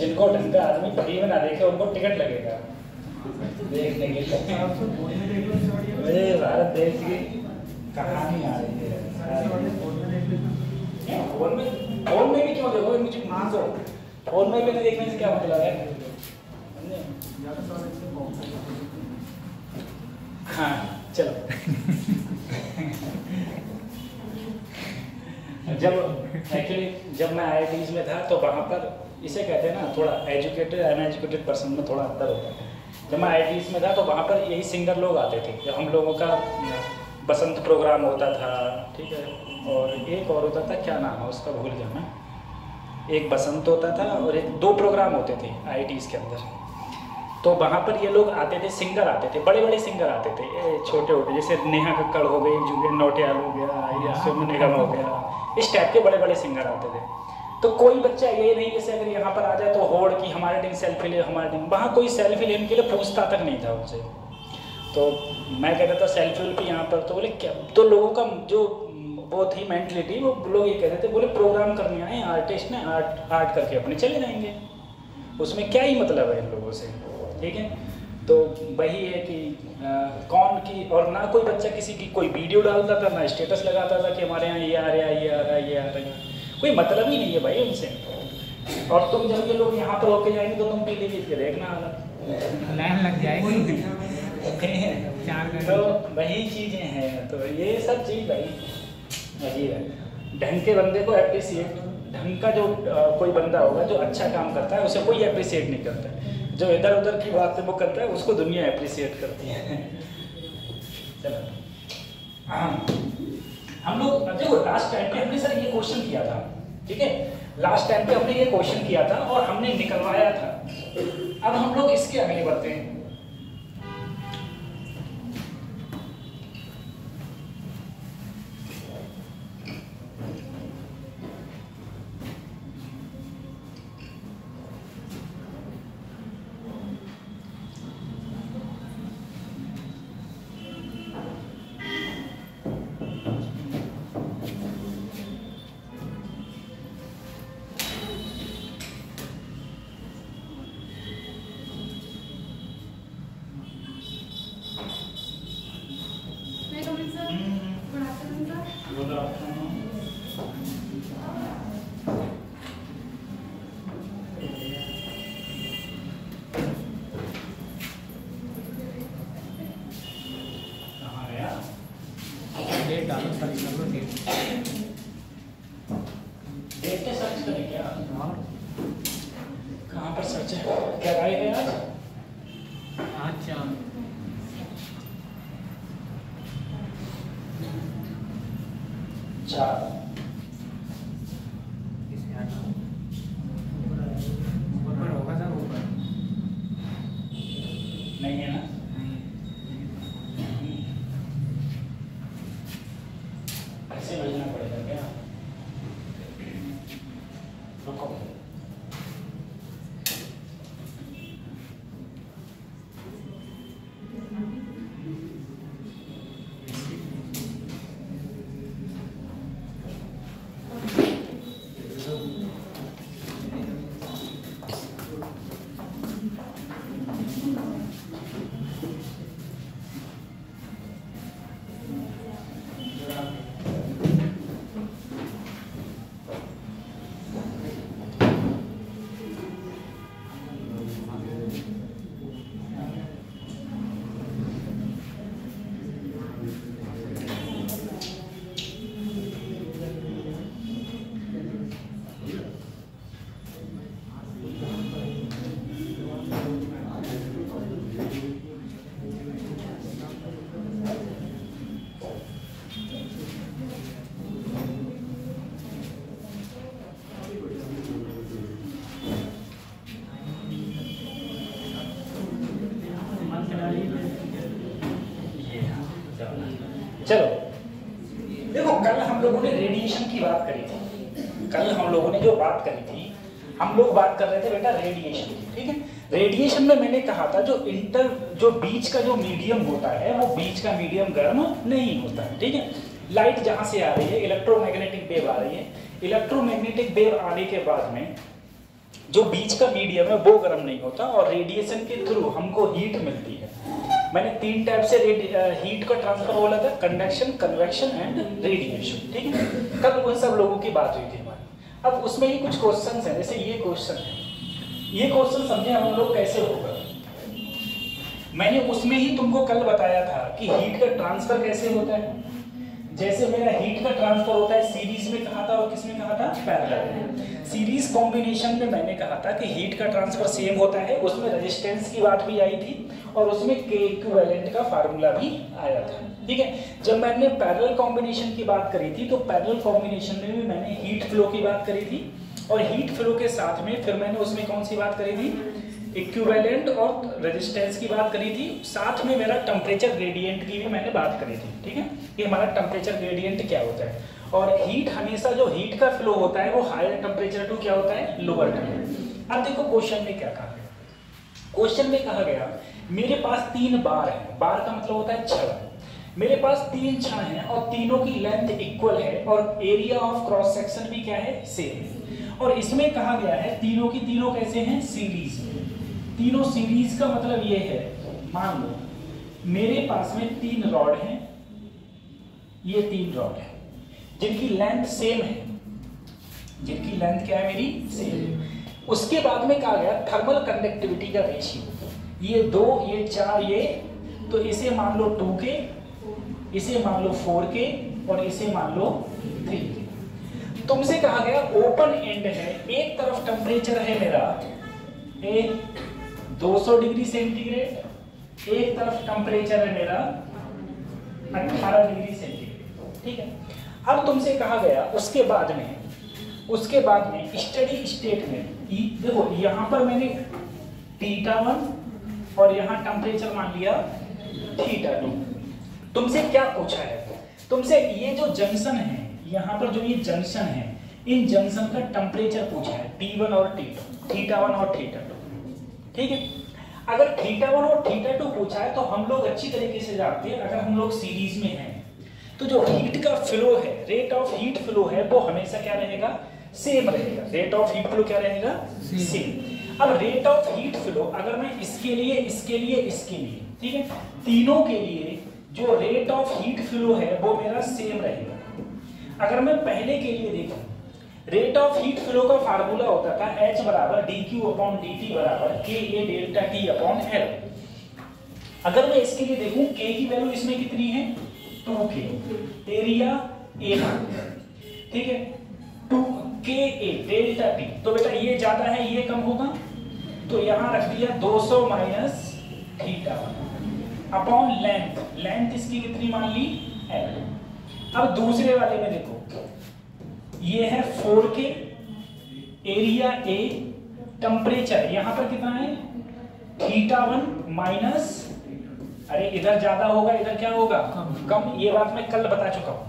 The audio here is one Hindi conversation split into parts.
जिनको ढंग का आदमी पढ़ी में ना देखे उनको टिकट लगेगा देखने के लिए। भारत देश की कहानी आ रही है। फोन में भी क्यों देखो, मुझे फोन में भी नहीं देखने से क्या मतलब है? हाँ चलो। जब मैं IITs में था तो वहाँ पर इसे कहते हैं ना, थोड़ा एजुकेटेड अनएजुकेटेड पर्सन में थोड़ा अंतर होता है। जब मैं IITs में था तो वहाँ पर यही सिंगर लोग आते थे। जब हम लोगों का बसंत प्रोग्राम होता था, ठीक है, और एक और होता था, क्या नाम है उसका भूल गया मैं। एक बसंत होता था और एक 2 प्रोग्राम होते थे IITs के अंदर। तो वहाँ पर ये लोग आते थे, सिंगर आते थे, बड़े बड़े सिंगर आते थे, छोटे छोटे, जैसे नेहा कक्कड़ हो गई, जुबिन नौटियाल हो गया, या सोनू निगम हो गया, इस टाइप के बड़े बड़े सिंगर आते थे। तो कोई बच्चा ये नहीं, जैसे अगर यहाँ पर आ जाए तो होड़ कि हमारे टीम सेल्फी ले, हमारे टीम, वहाँ कोई सेल्फी लेने के लिए पूछता तक नहीं था उनसे। तो मैं कहता था सेल्फी वेल्फी यहाँ पर, तो बोले क्या, तो लोगों का जो वो थी मेंटलिटी, वो लोग ये कहते थे, बोले प्रोग्राम करने आए आर्टिस्ट ने, आर्ट करके अपने चले जाएंगे, उसमें क्या ही मतलब है इन लोगों से, ठीक है। तो वही है कि कौन की, और ना कोई बच्चा किसी की कोई वीडियो डालता था, ना स्टेटस लगाता था कि हमारे यहाँ ये आ रहा है, ये आ रहा है, ये आ रहा है, कोई मतलब ही नहीं है भाई उनसे। और तुम जब ये लोग यहाँ पर होके जाएंगे तो तुम पीलीभीत के देखना हालत, लाइन लग जाएगी। तो वही चीज़ें हैं। तो ये सब चीज़ भाई अजीब है। ढंग के बंदे को एप्रिसिएट, ढंग का जो कोई बंदा होगा जो अच्छा काम करता है उसे कोई एप्रिसिएट नहीं करता है, जो इधर उधर की बात वो करता है उसको दुनिया एप्रिसिएट करती है। चलो हम लोग देखो लास्ट टाइम पे हमने सर ये क्वेश्चन किया था, ठीक है, लास्ट टाइम पे हमने ये क्वेश्चन किया था और हमने निकलवाया था। अब हम लोग इसके आगे बढ़ते हैं। कहाँ पर सर्च है, क्या गाड़ी है आज? अच्छा चार ऊपर होगा सर, ऊपर नहीं है ना? ऐसे भेजना पड़ेगा क्या? रुको ये चलो देखो, कल हम लोगों ने रेडिएशन की बात करी थी। कल हम लोगों ने जो बात करी थी, हम लोग बात कर रहे थे बेटा रेडिएशन की, ठीक है। रेडिएशन में मैंने कहा था जो बीच का जो मीडियम होता है वो बीच का मीडियम गर्म नहीं होता है, ठीक है। लाइट जहां से आ रही है, इलेक्ट्रोमैग्नेटिक वेव आ रही है, इलेक्ट्रोमैग्नेटिक वेव आने के बाद में जो बीच का मीडियम है वो गर्म नहीं होता और रेडिएशन के थ्रू हमको हीट मिलती है। मैंने 3 टाइप से हीट का ट्रांसफर बोला था, कंडक्शन, कन्वेक्शन एंड रेडिएशन, ठीक है। कल उन सब लोगों की बात हुई थी हमारी। अब उसमें ही कुछ क्वेश्चंस हैं, जैसे ये क्वेश्चन है, ये क्वेश्चन समझे हम लोग कैसे होगा। मैंने उसमें ही तुमको कल बताया था कि हीट का ट्रांसफर कैसे होता है। जैसे मेरा हीट का ट्रांसफर होता है सीरीज में कहा था और किसमें कहा था, पैरेलल। सीरीज कॉम्बिनेशन में मैंने कहा था कि हीट का ट्रांसफर सेम होता है, उसमें रेजिस्टेंस की बात भी आई थी और उसमें के इक्विवेलेंट का फार्मूला भी आया था, ठीक है। जब मैंने पैरेलल कॉम्बिनेशन की बात करी थी तो पैरेलल कॉम्बिनेशन में भी मैंने हीट फ्लो की बात करी थी और हीट फ्लो के साथ में फिर मैंने उसमें कौन सी बात करी थी, इक्विवेलेंट और रेजिस्टेंस की बात करी थी। साथ में मेरा टेम्परेचर ग्रेडियंट की भी मैंने बात करी थी, ठीक है, कि हमारा टेम्परेचर ग्रेडियंट क्या होता है। और हीट हमेशा जो हीट का फ्लो होता है वो हायर टेम्परेचर टू क्या होता है, लोअर टेम्परेचर। अब देखो क्वेश्चन में क्या कहा गया, क्वेश्चन में कहा गया मेरे पास 3 बार है, बार का मतलब होता है छड़। मेरे पास 3 छड़ हैं और तीनों की लेंथ इक्वल है और एरिया ऑफ क्रॉस सेक्शन भी क्या है, सेम है। और इसमें कहा गया है तीनों की तीनों कैसे हैं, सीरीज में। तीनों सीरीज का मतलब ये है, मान लो मेरे पास में 3 रॉड हैं, ये 3 रॉड है जिनकी लेंथ सेम है, जिनकी लेंथ क्या है मेरी, सेम। उसके बाद में कहा गया थर्मल कंडक्टिविटी का रेशियो, ये 2, ये 4, ये तो इसे मान लो 2K, इसे मान लो 4K और इसे मान लो 3K। तुमसे कहा गया ओपन एंड है, एक तरफ टेम्परेचर है मेरा 200 डिग्री सेंटीग्रेड, एक तरफ टेम्परेचर है मेरा 18 डिग्री सेंटीग्रेड, ठीक है। अब तुमसे कहा गया उसके बाद में स्टडी स्टेट में देखो यहां पर मैंने θ1 और यहां टेम्परेचर मान लिया θ2। तुमसे क्या पूछा है, तुमसे ये जो जंक्शन है, यहां पर जो ये जंक्शन है, इन जंक्शन का टेम्परेचर पूछा है, T1 और T2, θ1 और θ2, ठीक है। अगर θ1 और θ2 पूछा है तो हम लोग अच्छी तरीके से जानते हैं, अगर हम लोग सीरीज में हैं तो जो हीट का फ्लो है, रेट ऑफ हीट फ्लो है, वो हमेशा क्या रहेगा, सेम रहेगा। रेट ऑफ हीट फ्लो क्या रहेगा, सेम। अब रेट ऑफ हीट फ्लो अगर मैं इसके लिए, ठीक है, तीनों के लिए जो रेट ऑफ हीट फ्लो है वो मेरा सेम रहेगा। अगर मैं पहले के लिए देखूं, रेट ऑफ हीट फ्लो का फार्मूला होता था H बराबर dQ/dt बराबर KA delta T upon L। अगर मैं इसके लिए देखूं, K की वैल्यू इसमें कितनी है, 2K, एरिया A, ठीक है, 2KA डेल्टा T। तो बेटा ये ज्यादा है, ये कम होगा, तो यहां रख दिया 200 माइनस θ1 अपॉन लेंथ इसकी कितनी मान ली, L। अब दूसरे वाले में देखो, ये है 4K, एरिया A, टेम्परेचर यहां पर कितना है, θ1 माइनस, अरे इधर ज्यादा होगा इधर क्या होगा, कम। ये बात मैं कल बता चुका हूं।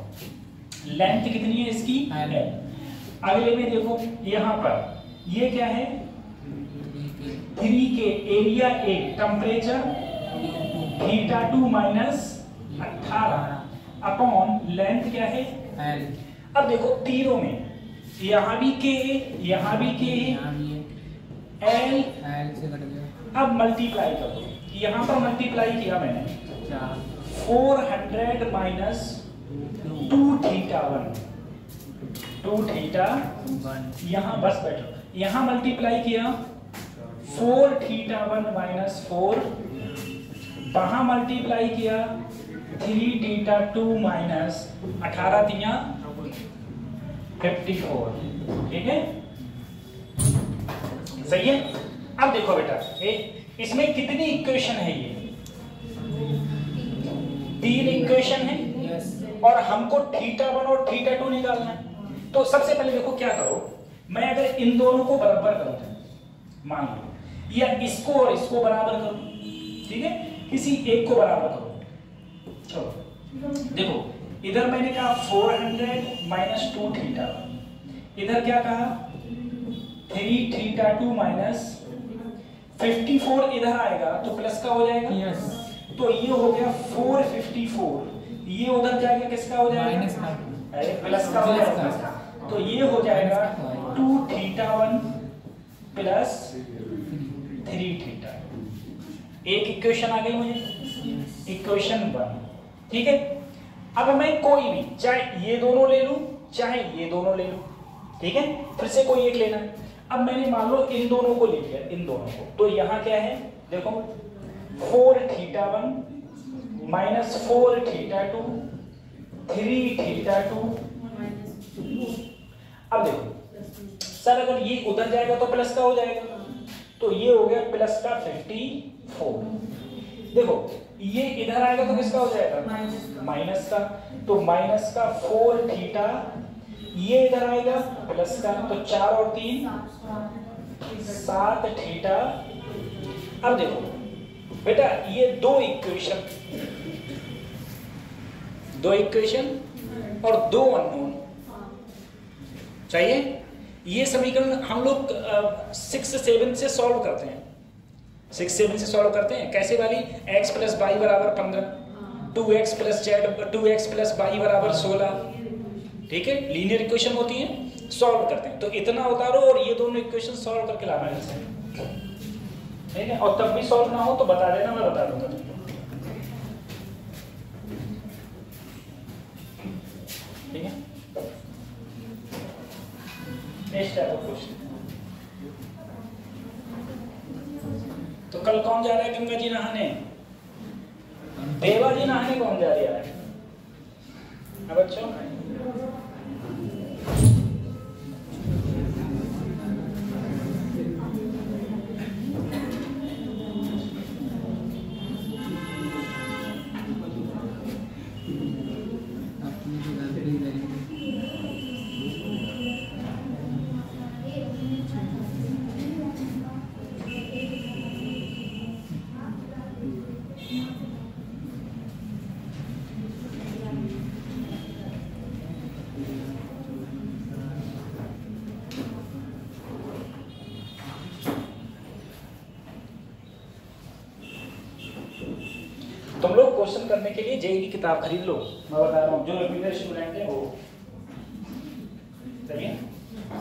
लेंथ कितनी है इसकी, L। अगले में देखो यहां पर ये क्या है, 3K, area A, temperature θ2 minus 18 upon length क्या है, L। अब देखो तीनों में यहाँ भी K, यहाँ भी K, L से कट गया। अब मल्टीप्लाई कर दो, यहाँ पर मल्टीप्लाई किया मैंने 400 माइनस 2θ1, यहाँ बस बैठो, यहाँ मल्टीप्लाई किया 4θ1 माइनस 4, वहां मल्टीप्लाई किया 3θ2 माइनस 18 तिया 54, ठीक है, सही है। अब देखो बेटा इसमें कितनी इक्वेशन है, ये 3 इक्वेशन है और हमको θ1 और θ2 निकालना है। तो सबसे पहले देखो क्या करो, मैं अगर इन दोनों को बराबर करूं, मान लो, या इसको और इसको बराबर करूं, ठीक है, किसी एक को बराबर करो, चलो देखो इधर मैंने कहा 400 माइनस 2 थीटा, इधर क्या कहा 3 थीटा 2 माइनस 54, इधर आएगा तो प्लस का हो जाएगा। यस। तो ये हो गया 454, ये उधर जाएगा किसका हो जाएगा माइनस का, अरे प्लस का हो जाएगा। तो ये हो जाएगा 2 थीटा 1 प्लस 3 थीटा। एक इक्वेशन आ गई मुझे, इक्वेशन 1। ठीक है, अब मैं कोई भी, चाहे ये दोनों ले लूं चाहे ये दोनों ले लूं, ठीक है, फिर से कोई एक लेना है। अब मैंने मान लो इन दोनों को ले लिया, इन दोनों को, तो यहाँ क्या है देखो 4 थीटा 1 माइनस 4 थीटा 2 3 थीटा 2। अब देखो सर अगर ये उधर जाएगा तो प्लस का हो जाएगा, तो ये हो गया प्लस का 54। देखो ये इधर आएगा तो किसका हो जाएगा माइनस का, तो माइनस का 4 थीटा, ये इधर आएगा प्लस का, तो 4 और 3 7 थीटा। अब देखो बेटा ये दो इक्वेशन और दो अननोन चाहिए। ये समीकरण हम लोग 6-7 से सॉल्व करते हैं, 6-7 से सॉल्व करते हैं। कैसे वाली, x प्लस वाई बराबर 15, 2x प्लस वाई बराबर 16, ठीक है, लीनियर इक्वेशन होती है, सॉल्व करते हैं। तो इतना उतारो और ये दोनों इक्वेशन सॉल्व करके लाना है इसे, ठीक है, और तब भी सॉल्व ना हो तो बता देना, मैं बता दूंगा तुमको, ठीक है। नेक्स्ट टाइप ऑफ क्वेश्चन, तो कल कौन जा रहा है गंगा जी नहाने, देवा जी नहाने कौन जा रहा है बच्चों? तुम लोग क्वेश्चन करने के लिए जेईई की किताब खरीद लो, मैं बता रहा हूँ, जो रेगुलर स्टूडेंट है वो चलिए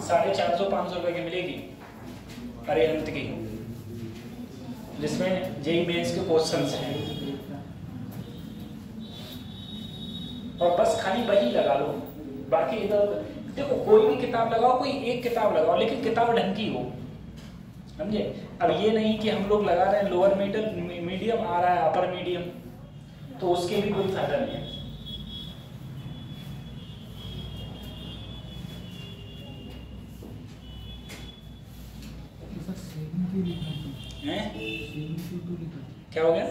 450-500 रुपए की मिलेगी अरिहंत की, जिसमें जेईई मेंस के क्वेश्चंस हैं, और बस खाली वही लगा लो, बाकी इधर देखो कोई भी किताब लगाओ, कोई एक किताब लगाओ, लेकिन किताब ढंग की हो, समझे। अब ये नहीं कि हम लोग लगा रहे हैं लोअर मीडियम आ रहा है अपर मीडियम, तो उसके भी कोई फायदा नहीं है। क्या हो गया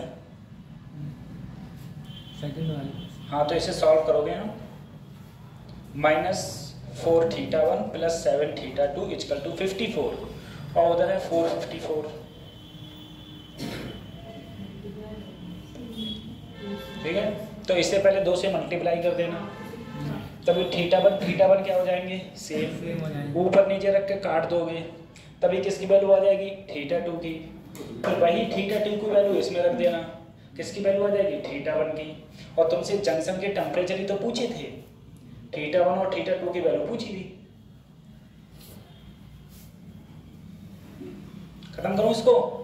सेकंड वाली? हाँ तो इसे सॉल्व करोगे हम, -4 theta 1 plus 7 theta 2 equal to 54, और उधर है 454, ठीक है। तो इससे पहले 2 से मल्टीप्लाई कर देना, तभी थीटा 1 क्या हो जाएंगे सेम, ऊपर नीचे रख के काट दोगे, तभी किसकी वैल्यू आ जाएगी थीटा 2 की, फिर वही थीटा 2 की वैल्यू इसमें रख देना, किसकी वैल्यू आ जाएगी थीटा 1 की। और तुमसे जंक्शन के टेम्परेचर ही तो पूछे थे, थीटा 1 और थीटा 2 की वैल्यू पूछी थी। खत्म करूं इसको,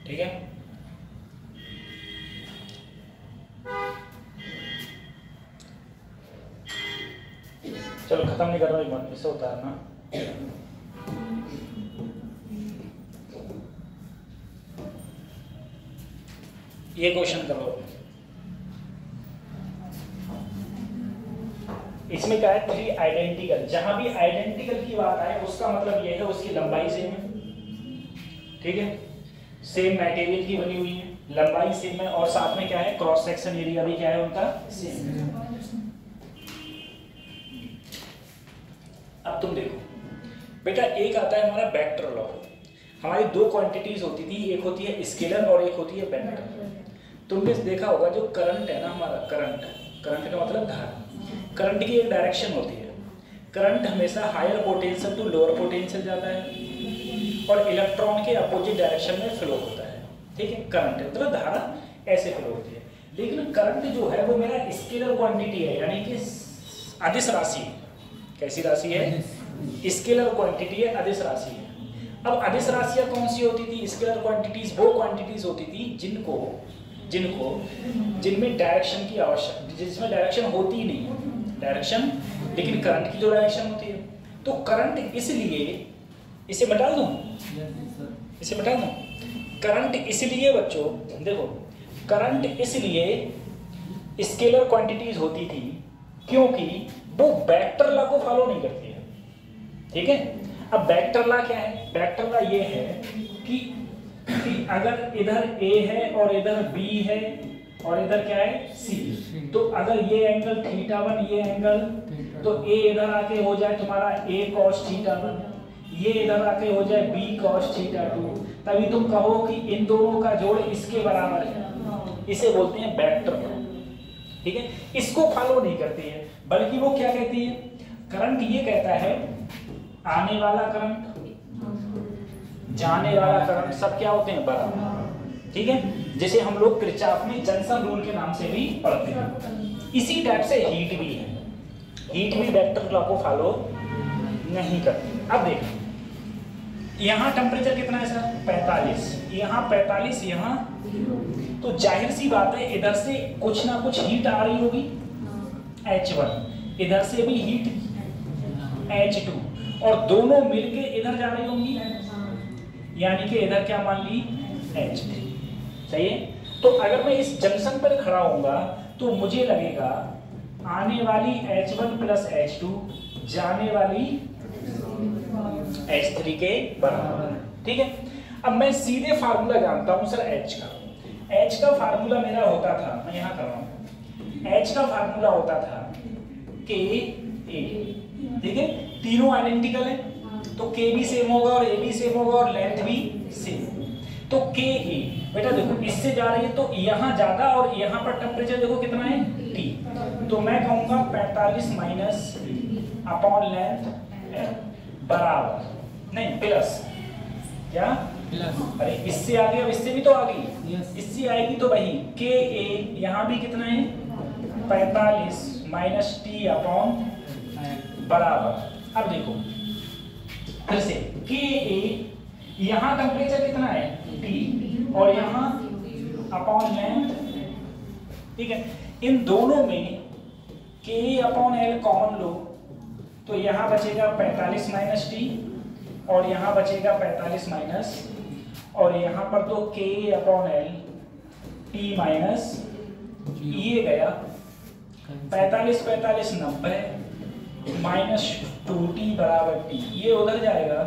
ठीक है। चलो खत्म नहीं कर रहा, एक बार इसे उतारना, ये क्वेश्चन करो। इसमें क्या है, 3 आइडेंटिकल। जहां भी आइडेंटिकल की बात आए उसका मतलब ये है उसकी लंबाई सेम है, ठीक है, सेम मटेरियल की बनी हुई है, लंबाई सेम है, और साथ में क्या है, क्रॉस सेक्शन एरिया भी क्या है उनका सेम है। अब तुम देखो बेटा, एक आता है हमारा वेक्टर लॉ। हमारी 2 क्वांटिटीज होती थी, एक होती है स्केलर और एक होती है वेक्टर। तुमने देखा होगा जो करंट है ना हमारा, करंट का मतलब धारा, करंट की एक डायरेक्शन होती है। करंट हमेशा higher potential to lower potential जाता है और इलेक्ट्रॉन के अपोजिट डायरेक्शन में फ्लो होता है, ठीक है। करंट मतलब धारा ऐसे फ्लो होती है। लेकिन करंट जो है वो मेरा स्केलर क्वांटिटी है, यानी कि अदिश राशि। कैसी राशि है? स्केलर क्वांटिटी है, अदिश राशि है। अब अदिश राशियां कौन सी होती थी? स्केलर क्वांटिटीज वो क्वांटिटीज होती थी जिनमें डायरेक्शन की आवश्यकता, जिसमें डायरेक्शन होती ही नहीं है डायरेक्शन, लेकिन करंट की जो डायरेक्शन होती है। तो करंट इसलिए, इसे बता दूं, करंट इसलिए बच्चों देखो, करंट इसलिए स्केलर क्वांटिटीज होती थी क्योंकि वो वेक्टर लॉ को फॉलो नहीं करती है, ठीक है। अब वेक्टर लॉ क्या है? वेक्टर लॉ ये है कि अगर इधर A है और इधर B है और इधर क्या है C, तो अगर ये एंगल θ1, ये एंगल, तो A इधर आके हो जाए तुम्हारा A cos θ1, ये इधर आके हो जाए B cos θ2, तभी तुम कहो कि इन दोनों का जोड़ इसके बराबर है। इसे बोलते हैं वेक्टर लॉ, ठीक है। इसको फॉलो नहीं करती है, बल्कि वो क्या कहती है, करंट ये कहता है आने वाला करंट, जाने वाला करंट सब क्या होते हैं, बराबर, ठीक है। जैसे हम लोग किरचॉफ में जंक्शन रूल के नाम से भी पढ़ते हैं। इसी टाइप से हीट भी है, हीट भी वेक्टर लॉ को फॉलो नहीं करती। अब देखो यहाँ टेम्परेचर कितना है सर, 45, यहाँ 45, यहाँ, तो जाहिर सी बात है इधर से कुछ ना कुछ हीट आ रही होगी H1, इधर से भी हीट H2, और दोनों मिलके इधर जा रही होंगी, यानी कि इधर क्या मान ली, H3, सही है। तो अगर मैं इस जंक्शन पर खड़ा होऊंगा तो मुझे लगेगा आने वाली H1 प्लस H2 जाने वाली H3 के बराबर, ठीक है। अब मैं सीधे फार्मूला जानता हूं सर H का फार्मूला मेरा होता था, मैं यहां कर रहा हूं, H का फार्मूला होता था Ka, ठीक है। तीनों आइडेंटिकल है तो K भी सेम होगा और A भी सेम होगा और लेंथ भी सेम। तो Ka बेटा देखो इससे जा रही है तो यहाँ ज्यादा, और यहाँ पर टेम्परेचर देखो कितना है T, तो मैं कहूंगा 45 माइनस अपॉन लेंथ बराबर, नहीं प्लस, क्या प्लस, अरे इससे आगे, अब इससे भी तो आ गई, इससे आएगी तो वही Ka यहाँ भी कितना है 45 माइनस T अपॉन बराबर। अब देखो फिर से Ka यहाँ टेम्परेचर कितना है T और यहाँ अपॉन लेंथ, ठीक है। इन दोनों में Ka अपॉन L कॉमन लो तो यहाँ बचेगा 45 माइनस T और यहाँ बचेगा 45 माइनस, और यहाँ पर तो Ka upon L T minus, ये गया 45 45 90 माइनस 2T बराबर T, ये उधर जाएगा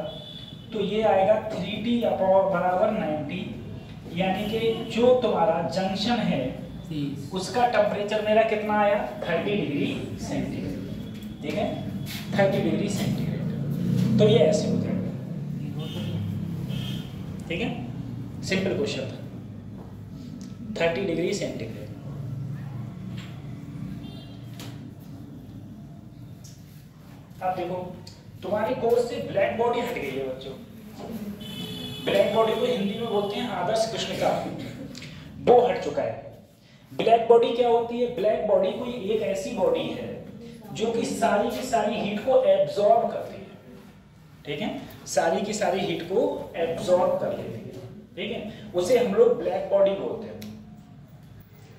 तो ये आएगा 3T अपॉन बराबर 90, यानी कि जो तुम्हारा जंक्शन है उसका टेम्परेचर मेरा कितना आया 30 डिग्री सेंटीग्रेड, ठीक है, 30 डिग्री सेंटीग्रेड। तो ये ऐसे हो जाएगा, ठीक है, सिंपल क्वेश्चन था, 30 डिग्री सेंटीग्रेड। अब देखो तुम्हारे कोर्स से ब्लैक बॉडी हट गई है बच्चों, ब्लैक बॉडी को हिंदी में बोलते हैं आदर्श कृष्णिका, वो हट चुका है। ब्लैक बॉडी क्या होती है? ब्लैक बॉडी कोई एक ऐसी बॉडी है जो कि सारी की सारी हीट को एब्जॉर्ब करती है, ठीक है, सारी की सारी हीट को एब्जॉर्ब कर लेती है, ठीक है, उसे हम लोग ब्लैक बॉडी बोलते हैं,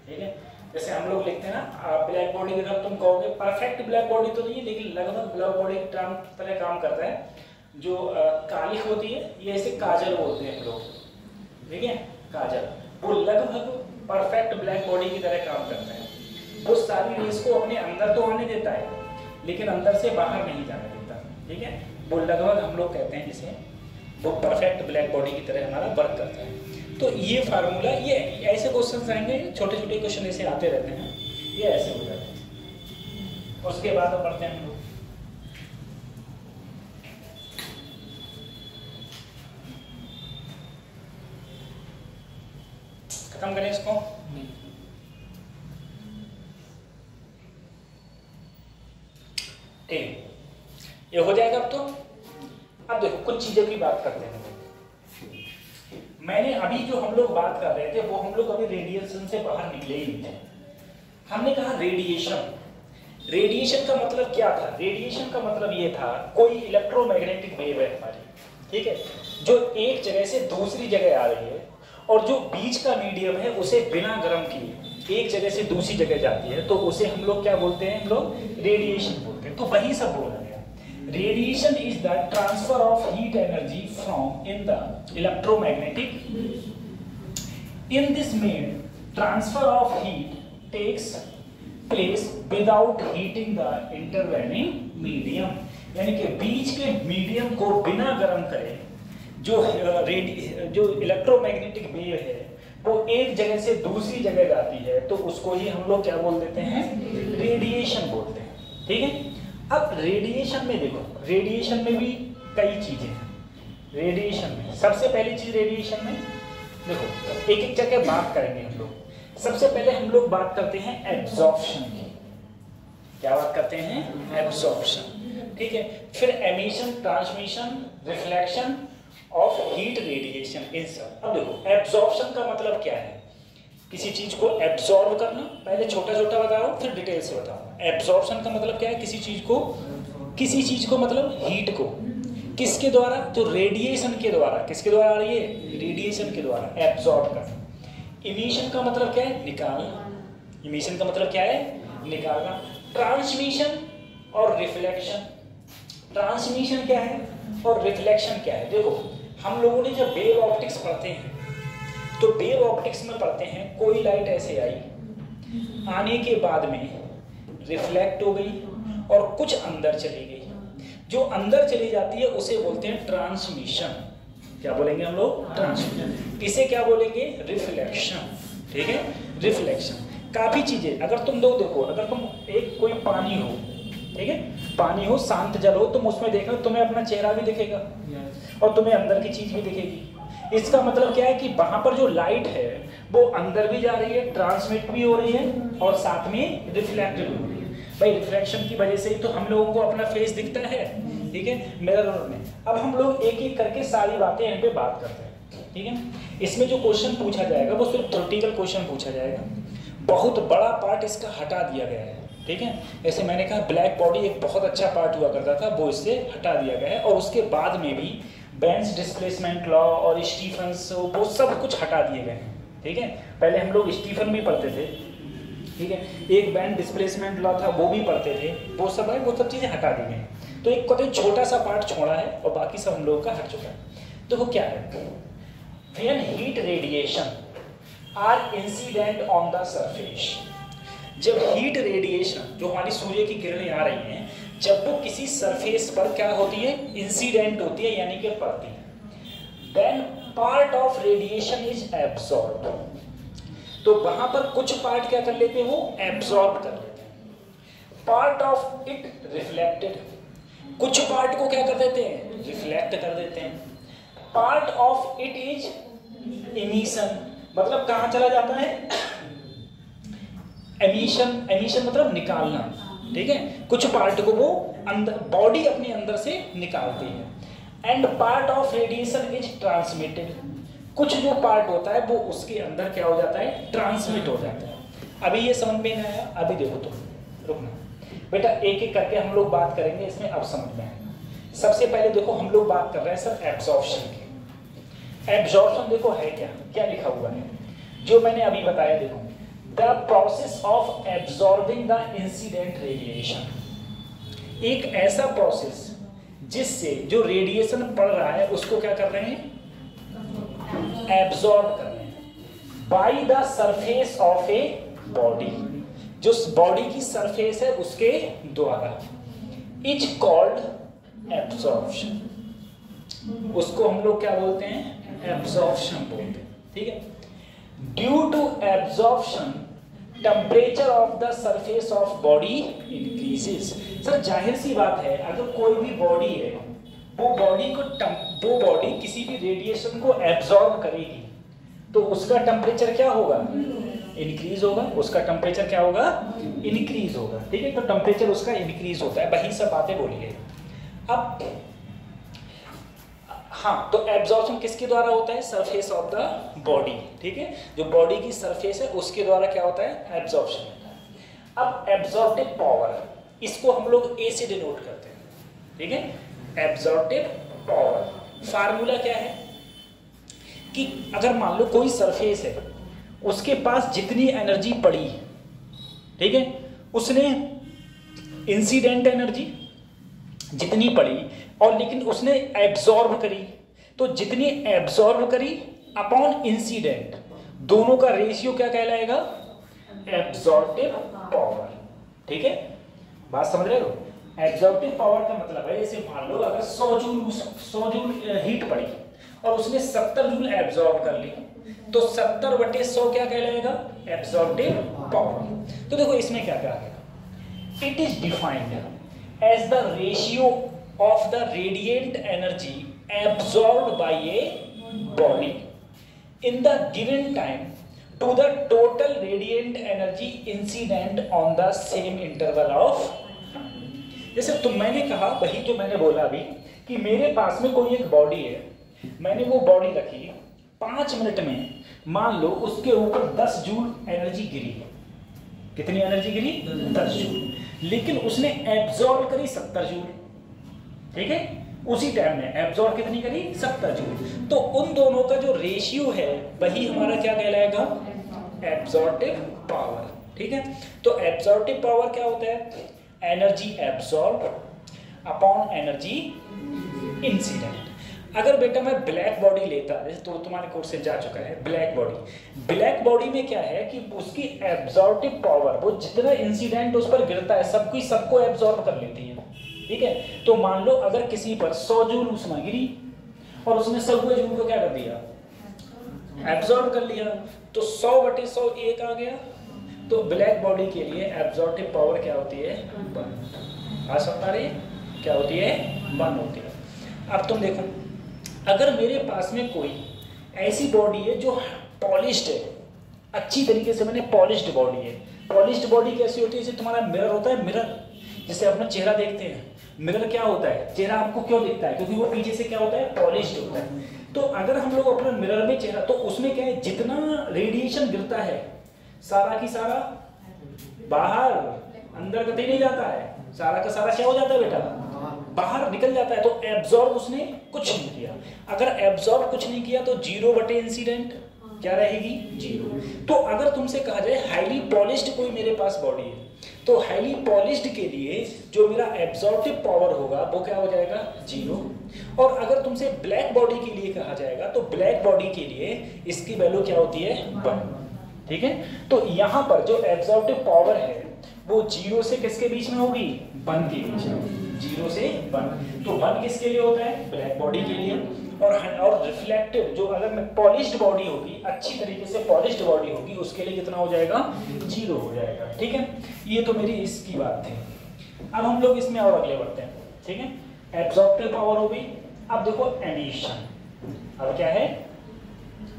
ठीक है। जैसे हम लोग लिखते हैं ना ब्लैक बॉडी, अगर तुम कहोगे परफेक्ट ब्लैक बॉडी तो नहीं है, लेकिन लगभग ब्लैक बॉडी की तरह काम करता है। जो कालिख होती है ये ऐसे काजल बोलते हैं हम लोग, ठीक है, काजल, वो लगभग परफेक्ट ब्लैक बॉडी की तरह काम करता है। वो सारी रेस को अपने अंदर तो आने देता है, लेकिन अंदर से बाहर नहीं जाने देता। ठीक है, वो लगभग हम लोग कहते हैं जिसे वो परफेक्ट ब्लैक बॉडी की तरह हमारा वर्क करता है। तो ये फार्मूला, ये ऐसे क्वेश्चन आएंगे, छोटे छोटे क्वेश्चन ऐसे आते रहते हैं, ये ऐसे हो जाते हैं। उसके बाद पढ़ते हैं हम लोग खत्म करें इसको। ठीक, ये हो जाएगा। अब देखो कुछ चीजों की बात करते हैं। मैंने अभी जो हम लोग बात कर रहे थे वो हम लोग अभी रेडिएशन से बाहर निकले ही नहीं थे। हमने कहा रेडिएशन, रेडिएशन का मतलब क्या था? रेडिएशन का मतलब ये था कोई इलेक्ट्रोमैग्नेटिक वेव है हमारी, ठीक है, जो एक जगह से दूसरी जगह आ रही है और जो बीच का मीडियम है उसे बिना गर्म किए एक जगह से दूसरी जगह जाती है, तो उसे हम लोग क्या बोलते हैं? हम लोग रेडिएशन बोलते हैं। तो वही सब बोला गया। Radiation is the transfer of heat energy from in the electromagnetic, in this mode transfer of heat takes place without heating the intervening medium, यानी कि बीच के मीडियम को बिना गर्म करे जो इलेक्ट्रोमैग्नेटिक वेव है वो एक जगह से दूसरी जगह जाती है, तो उसको ही हम लोग क्या बोल देते हैं? रेडिएशन बोलते हैं। ठीक है, अब रेडिएशन में देखो, रेडिएशन में भी कई चीजें हैं। रेडिएशन में सबसे पहली चीज, रेडिएशन में देखो एक एक जगह बात करेंगे हम लोग। सबसे पहले हम लोग बात करते हैं एब्जॉर्प्शन की। क्या बात करते हैं? एब्जॉर्प्शन। ठीक है, फिर emission, transmission, reflection of heat, radiation, इन सब। अब देखो एब्जॉर्प्शन का मतलब क्या है? किसी चीज को एब्जॉर्ब करना। पहले छोटा छोटा बताओ फिर डिटेल से बताओ। एब्जॉर्प्शन का मतलब क्या है? किसी चीज को मतलब हीट को किसके द्वारा? तो रेडिएशन के द्वारा। किसके द्वारा आ रही है? रेडिएशन के द्वारा एब्जॉर्ब करना। इमिशन का मतलब क्या है? निकालना। इमिशन का मतलब क्या है? निकालना। ट्रांसमिशन और रिफ्लेक्शन। ट्रांसमिशन क्या है और रिफ्लेक्शन क्या है? देखो हम लोगों ने जब वेव ऑप्टिक्स पढ़ते हैं तो वेव ऑप्टिक्स में पढ़ते हैं कोई लाइट ऐसे आई, आने के बाद में रिफ्लेक्ट हो गई और कुछ अंदर चली गई। जो अंदर चली जाती है उसे बोलते हैं ट्रांसमिशन। क्या बोलेंगे हम लोग? ट्रांसमिशन। इसे क्या बोलेंगे? रिफ्लेक्शन। ठीक है, रिफ्लेक्शन। काफी चीजें, अगर तुम लोग देखो, अगर तुम एक कोई पानी हो, ठीक है, पानी हो, शांत जल हो, तुम उसमें देखो तुम्हें अपना चेहरा भी दिखेगा और तुम्हें अंदर की चीज भी दिखेगी। इसका मतलब क्या है कि वहां पर जो लाइट है वो अंदर भी जा रही है, ट्रांसमिट भी हो रही है और साथ में रिफ्लेक्ट भी हो रही है। भाई रिफ्लेक्शन की वजह से ही तो हम लोगों को अपना फेस दिखता है, ठीक है, मिरर में। अब हम लोग एक एक करके सारी बातें यहाँ पे बात करते हैं। ठीक है, इसमें जो क्वेश्चन पूछा जाएगा वो सिर्फ थ्योरेटिकल क्वेश्चन पूछा जाएगा। बहुत बड़ा पार्ट इसका हटा दिया गया है। ठीक है, जैसे मैंने कहा ब्लैक बॉडी एक बहुत अच्छा पार्ट हुआ करता था, वो इससे हटा दिया गया है। और उसके बाद में भी बेंस डिस्प्लेसमेंट लॉ और स्टीफन्स, वो सब कुछ हटा दिए गए हैं। ठीक है, पहले हम लोग स्टीफन भी पढ़ते थे, ठीक है, एक बेंस डिस्प्लेसमेंट लॉ था वो भी पढ़ते थे, वो सब चीज़ें हटा दी गई हैं। तो एक कोई छोटा सा पार्ट छोड़ा है और बाकी सब हम लोगों का हट चुका है। देखो क्या है, when heat radiation are incident on the surface, जब हीट रेडिएशन जो हमारी सूर्य की किरणें आ रही हैं, जब वो किसी सरफेस पर क्या होती है? इंसिडेंट होती है, यानी कि पड़ती है। Then part of radiation is absorb, तो वहां पर कुछ पार्ट क्या कर लेते हैं? वो एब्सॉर्ब कर लेते हैं। पार्ट ऑफ इट रिफ्लेक्टेड, कुछ पार्ट को क्या कर देते हैं? रिफ्लेक्ट कर देते हैं। Part of it is emission, मतलब कहां चला जाता है? एमिशन, एमिशन मतलब निकालना। ठीक है, कुछ पार्ट को वो अंदर, बॉडी अपने अंदर से निकालती है। And part of radiation is transmitted, कुछ जो पार्ट होता है वो उसके अंदर क्या हो जाता है? ट्रांसमिट हो जाता है। अभी ये समझ में नहीं आया? अभी देखो तुम, रुकना बेटा, एक एक करके हम लोग बात करेंगे, इसमें अब समझ में आएगा। सबसे पहले देखो हम लोग बात कर रहे हैं सर एब्जॉर्प्शन की। एब्जॉर्प्शन देखो है क्या, क्या लिखा हुआ है जो मैंने अभी बताया। देखो the process of absorbing the incident radiation, एक ऐसा प्रोसेस जिससे जो रेडिएशन पड़ रहा है उसको क्या कर रहे हैं? एब्जॉर्ब कर रहे हैं। By the surface of a body, जो बॉडी की सरफेस है उसके द्वारा, इज कॉल्ड एब्जॉर्प्शन। उसको हम लोग क्या बोलते हैं? एब्जॉर्प्शन बोलते हैं, ठीक है। Due to absorption temperature of the surface of body increases. Sir जाहिर सी बात है, अगर कोई भी बॉडी है, वो बॉडी किसी भी रेडिएशन को एब्जॉर्ब करेगी तो उसका टेम्परेचर क्या होगा? इंक्रीज होगा। उसका टेम्परेचर क्या होगा? इंक्रीज होगा, ठीक है। तो टेम्परेचर उसका इंक्रीज होता है, वही सब बातें बोलिए। अब हाँ, तो एब्जॉर्प्शन किसके द्वारा होता है? सरफेस ऑफ द बॉडी, ठीक है। जो बॉडी की सरफेस है उसके द्वारा क्या होता है? एब्जॉर्प्शन होता है। अब एब्जॉर्प्टिव पावर, इसको हम लोग ए से डिनोट करते हैं, ठीक है। एब्जॉर्प्टिव पावर फार्मूला क्या है कि अगर मान लो कोई सरफेस है, उसके पास जितनी एनर्जी पड़ी, ठीक है, उसने इंसिडेंट एनर्जी जितनी पड़ी और लेकिन उसने एब्जॉर्ब करी, तो जितनी एब्जॉर्ब करी अपॉन इंसिडेंट, दोनों का रेशियो क्या कहलाएगा? एब्जॉर्प्टिव पावर, ठीक है। बात समझ रहे हो? एब्जॉर्प्टिव पावर का मतलब है, जैसे मान लो अगर 100 जूल हीट पड़ी और उसने 70 जूल एब्जॉर्ब कर ली, तो 70/100 क्या कहलाएगा? Absorptive power. तो देखो इसमें क्या कहा गया, it is defined as the ratio of the radiant energy absorbed by a body in the given time to the total radiant energy incident on the same interval of। जैसे तो मैंने कहा, वही जो मैंने बोला अभी, कि मेरे पास में कोई एक बॉडी है, मैंने वो बॉडी रखी, 5 मिनट में मान लो उसके ऊपर 10 जूल एनर्जी गिरी। कितनी एनर्जी गिरी? 10 जूल। लेकिन उसने एब्जॉर्ब करी 70 जूल, ठीक है। उसी टाइम में एब्जॉर्ब कितनी करी? 70 जूल। तो उन दोनों का जो रेशियो है वही हमारा क्या कहलाएगा? एब्जॉर्प्टिव पावर, ठीक है। तो एब्जॉर्प्टिव पावर क्या होता है? Energy absorb upon energy incident. अगर बेटा मैं ब्लैक बॉडी लेता, जैसे तो तुम्हारे कोर्स से जा चुका है, ब्लैक बॉडी में क्या है कि उसकी एब्जॉर्प्टिव पावर, वो जितना इंसिडेंट उस पर गिरता है सबको एब्जॉर्ब कर लेती है, ठीक है। तो मान लो अगर किसी पर 100 जूल उष्मा गिरी और उसने 100 जूल को क्या कर दिया? एब्जॉर्ब कर लिया, तो 100/100 1 आ गया। तो ब्लैक बॉडी के लिए एब्जॉर्प्टिव पावर क्या होती है? 1। आ सकता रही क्या होती है? 1 होती है। अब तुम देखो, अगर मेरे पास में कोई ऐसी बॉडी है जो पॉलिश्ड है, अच्छी तरीके से मैंने पॉलिश्ड बॉडी है। पॉलिश्ड बॉडी कैसी होती है? जैसे तुम्हारा मिरर होता है, मिरर जैसे अपना चेहरा देखते हैं, मिरर क्या होता है? चेहरा आपको क्यों दिखता है? क्योंकि वो पीछे से क्या होता है? पॉलिश्ड होता है। तो अगर हम लोग अपना मिरर में चेहरा, तो उसमें क्या है, जितना रेडिएशन गिरता है सारा की सारा बाहर, अंदर कहीं नहीं जाता है, सारा का सारा क्या हो जाता है बेटा? बाहर निकल जाता है। तो एब्जॉर्ब उसने कुछ नहीं किया। अगर एब्जॉर्ब कुछ नहीं किया तो 0/इंसिडेंट क्या रहेगी? 0। तो अगर तुमसे कहा जाए हाईली पॉलिश्ड कोई मेरे पास बॉडी है, तो हाईली पॉलिश्ड के लिए जो मेरा एब्जॉर्प्टिव पावर होगा वो क्या हो जाएगा? 0। और अगर तुमसे ब्लैक बॉडी के लिए कहा जाएगा तो ब्लैक बॉडी के लिए इसकी वैल्यू क्या होती है? 1, ठीक है। तो यहाँ पर जो एब्जॉर्प्टिव पावर है वो 0 से किसके बीच में होगी? 1 के बीच में। 0 से 1। तो 1 किसके लिए होता है? ब्लैक बॉडी के लिए। और रिफ्लेक्टिव, जो अगर मैं पॉलिश्ड बॉडी होगी, अच्छी तरीके से पॉलिश्ड बॉडी होगी, उसके लिए कितना हो जाएगा? 0 हो जाएगा, ठीक है। ये तो मेरी इसकी बात थी। अब हम लोग इसमें और अगले बढ़ते हैं, ठीक है। एब्जॉर्प्टिव पावर हो गई। अब देखो एमिशन। अब क्या है?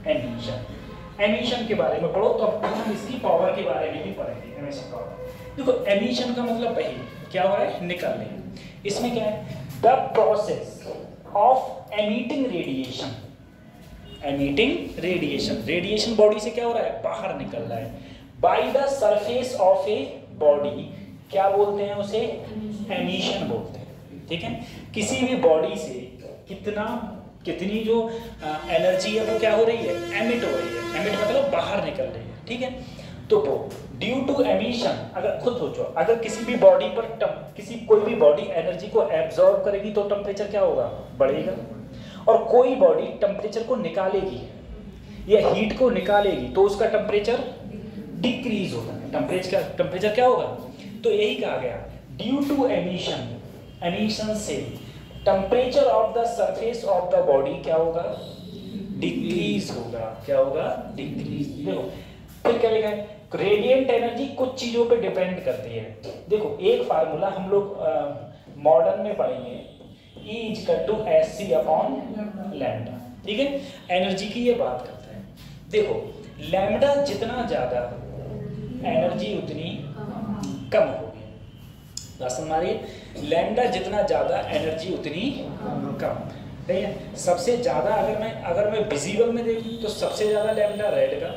एमिशन। एमिशन के बारे में पढ़ो, तो अब हम इसकी पावर के बारे में भी पढ़ेंगे। एमिशन पावर, देखो एमिशन का मतलब वही क्या हो रहा है? निकलने। इसमें क्या है? The process of emitting radiation. Emitting radiation, radiation body से क्या हो रहा है? बाहर निकल रहा है। By the surface of a body, क्या बोलते हैं उसे? एमिशन बोलते हैं, ठीक है। किसी भी बॉडी से कितनी जो एनर्जी है वो क्या हो रही है? एमिट हो रही है। एमिट मतलब बाहर निकल रही है, ठीक है। तो वो ड्यू टू एमिशन, अगर खुद सोचो, अगर किसी भी बॉडी पर कोई भी बॉडी एनर्जी को एब्जॉर्ब करेगी तो टेम्परेचर क्या होगा? बढ़ेगा। और कोई बॉडी टेम्परेचर को निकालेगी, या हीट को निकालेगी तो उसका टेम्परेचर डिक्रीज होगा। टेम्परेचर क्या होगा? तो यही कहा गया, ड्यू टू एमिशन से temperature of the surface of the body क्या होगा? डिक्रीज होगा। क्या होगा? डिक्रीज। देखो फिर क्या लिखा है? रेडिएंट एनर्जी कुछ चीजों पे डिपेंड करती है। देखो एक फार्मूला हम लोग मॉडर्न में पढ़ेंगे, E = Hc अपॉन लैम्डा। ठीक है, एनर्जी की ये बात करता है। देखो लैम्डा जितना ज्यादा एनर्जी उतनी कम होगी। बात समझ आ रही है? लैम्डा जितना ज्यादा एनर्जी उतनी कम। ठीक है, सबसे ज्यादा अगर मैं विजिबल में देखूं तो सबसे ज्यादा लैम्डा रेड का,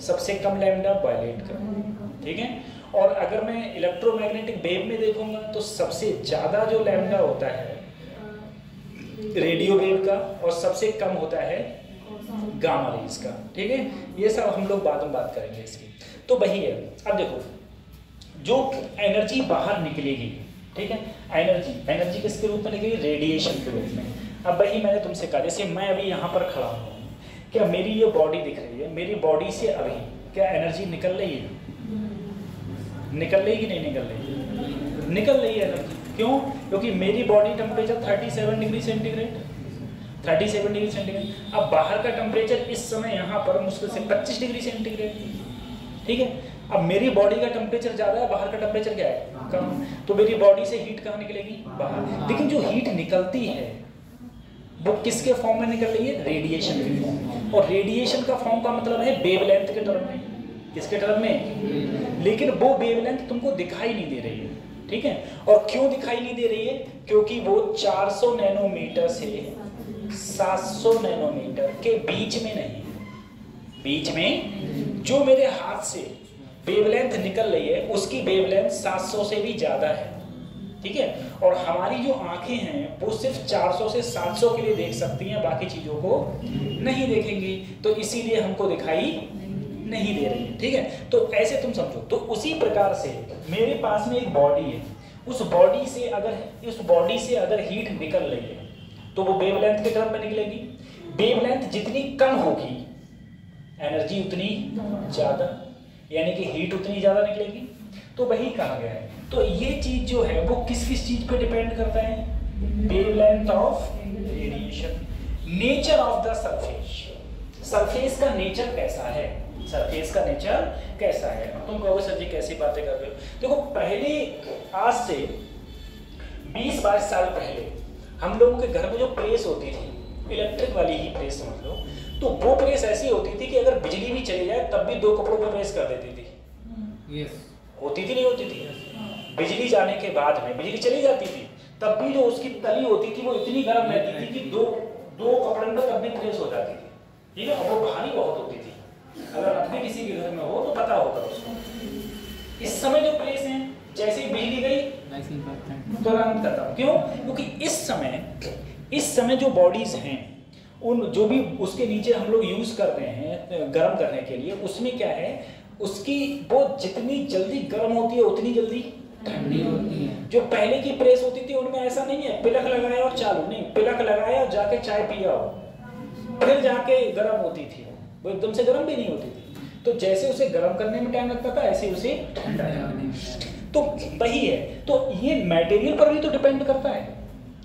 सबसे कम लैम्डा वायलेट का। ठीक है, और अगर मैं इलेक्ट्रोमैग्नेटिक वेव में देखूंगा तो सबसे ज्यादा जो लैम्डा होता है रेडियो वेव का, और सबसे कम होता है गामा रेज का। ठीक है, ये सब हम लोग बाद में बात करेंगे इसकी। तो वही है। अब देखो जो एनर्जी बाहर निकलेगी, ठीक है, एनर्जी किसके रूप में निकलेगी? रेडिएशन के रूप में। अब वही मैंने तुमसे कहा, जैसे मैं अभी यहाँ पर खड़ा हूँ, क्या मेरी ये बॉडी दिख रही है, मेरी बॉडी से अभी क्या एनर्जी निकल रही है? निकल रही कि नहीं निकल रही? निकल रही है एनर्जी। क्यों? क्योंकि मेरी body temperature 37 degree centigrade, 37 degree centigrade. अब बाहर का टेम्परेचर इस समय यहाँ पर मुश्किल से 25 डिग्री सेंटीग्रेड। ठीक है, अब मेरी बॉडी का टेम्परेचर ज्यादा है, बाहर का टेम्परेचर क्या है? कम। तो मेरी बॉडी से हीट कहाँ निकलेगी? बाहर। लेकिन जो हीट निकलती है वो किसके फॉर्म में निकल रही है? रेडिएशन के फॉर्म। और रेडिएशन का फॉर्म का मतलब है वेवलेंथ के टर्म में। किसके टर्म में? लेकिन वो वेवलेंथ तुमको दिखाई नहीं दे रही है। ठीक है, और क्यों दिखाई नहीं दे रही है? क्योंकि वो 400 नैनोमीटर से 700 नैनोमीटर के बीच में नहीं, बीच में जो मेरे हाथ से वेवलेंथ निकल रही है उसकी वेवलेंथ 700 से भी ज्यादा है। ठीक है, और हमारी जो आंखें हैं वो सिर्फ 400 से 700 के लिए देख सकती हैं, बाकी चीजों को नहीं देखेंगी, तो इसीलिए हमको दिखाई नहीं दे रही है। ठीक है, तो ऐसे तुम समझो। तो उसी प्रकार से मेरे पास में एक बॉडी है, उस बॉडी से अगर हीट निकल रही है तो वो वेवलेंथ के टर्म में निकलेगी। वेवलेंथ जितनी कम होगी एनर्जी उतनी ज्यादा, यानी कि हीट उतनी ज्यादा निकलेगी। तो वही कहा गया है। तो ये चीज जो है वो किस किस चीज पे डिपेंड करता है? Wavelength of radiation, nature of the surface. Surface का नेचर कैसा है? सरफेस का नेचर कैसा है? तुम कहोगे सर जी कैसी बातें कर रहे हो? देखो पहले आज से 20-22 साल पहले हम लोगों के घर में जो प्रेस होती थी, इलेक्ट्रिक वाली ही प्रेस समझ लो, तो वो प्रेस ऐसी होती थी कि अगर बिजली भी चली जाए तब भी 2 कपड़ों में प्रेस कर देती थी। यस। होती थी नहीं होती थी? बिजली जाने के बाद में बिजली चली जाती थी तब भी जो उसकी तली होती थी वो इतनी गर्म रहती थी कि दो कपड़े में तब भी प्रेस हो जाती थी। ठीक है, और वो भारी बहुत होती थी। अगर अब भी किसी के घर में हो तो पता होगा उसको। इस समय जो प्रेस है जैसे ही बिजली गई तुरंत खत्म। क्यों? क्योंकि इस समय जो बॉडीज हैं उन जो भी उसके नीचे हम लोग यूज कर रहे हैं गर्म करने के लिए, उसमें क्या है, उसकी वो जितनी जल्दी गर्म होती है उतनी जल्दी ठंडी होती है। जो पहले की प्रेस होती थी उनमें ऐसा नहीं है पिलक लगाया और चालू, नहीं, पिलक लगाया और जाके चाय पिया फिर जाके गर्म होती थी, वो एकदम से गर्म भी नहीं होती थी। तो जैसे उसे गर्म करने में टाइम लगता था ऐसे उसे ठंडा। तो वही है। तो ये मटेरियल पर भी तो डिपेंड करता है,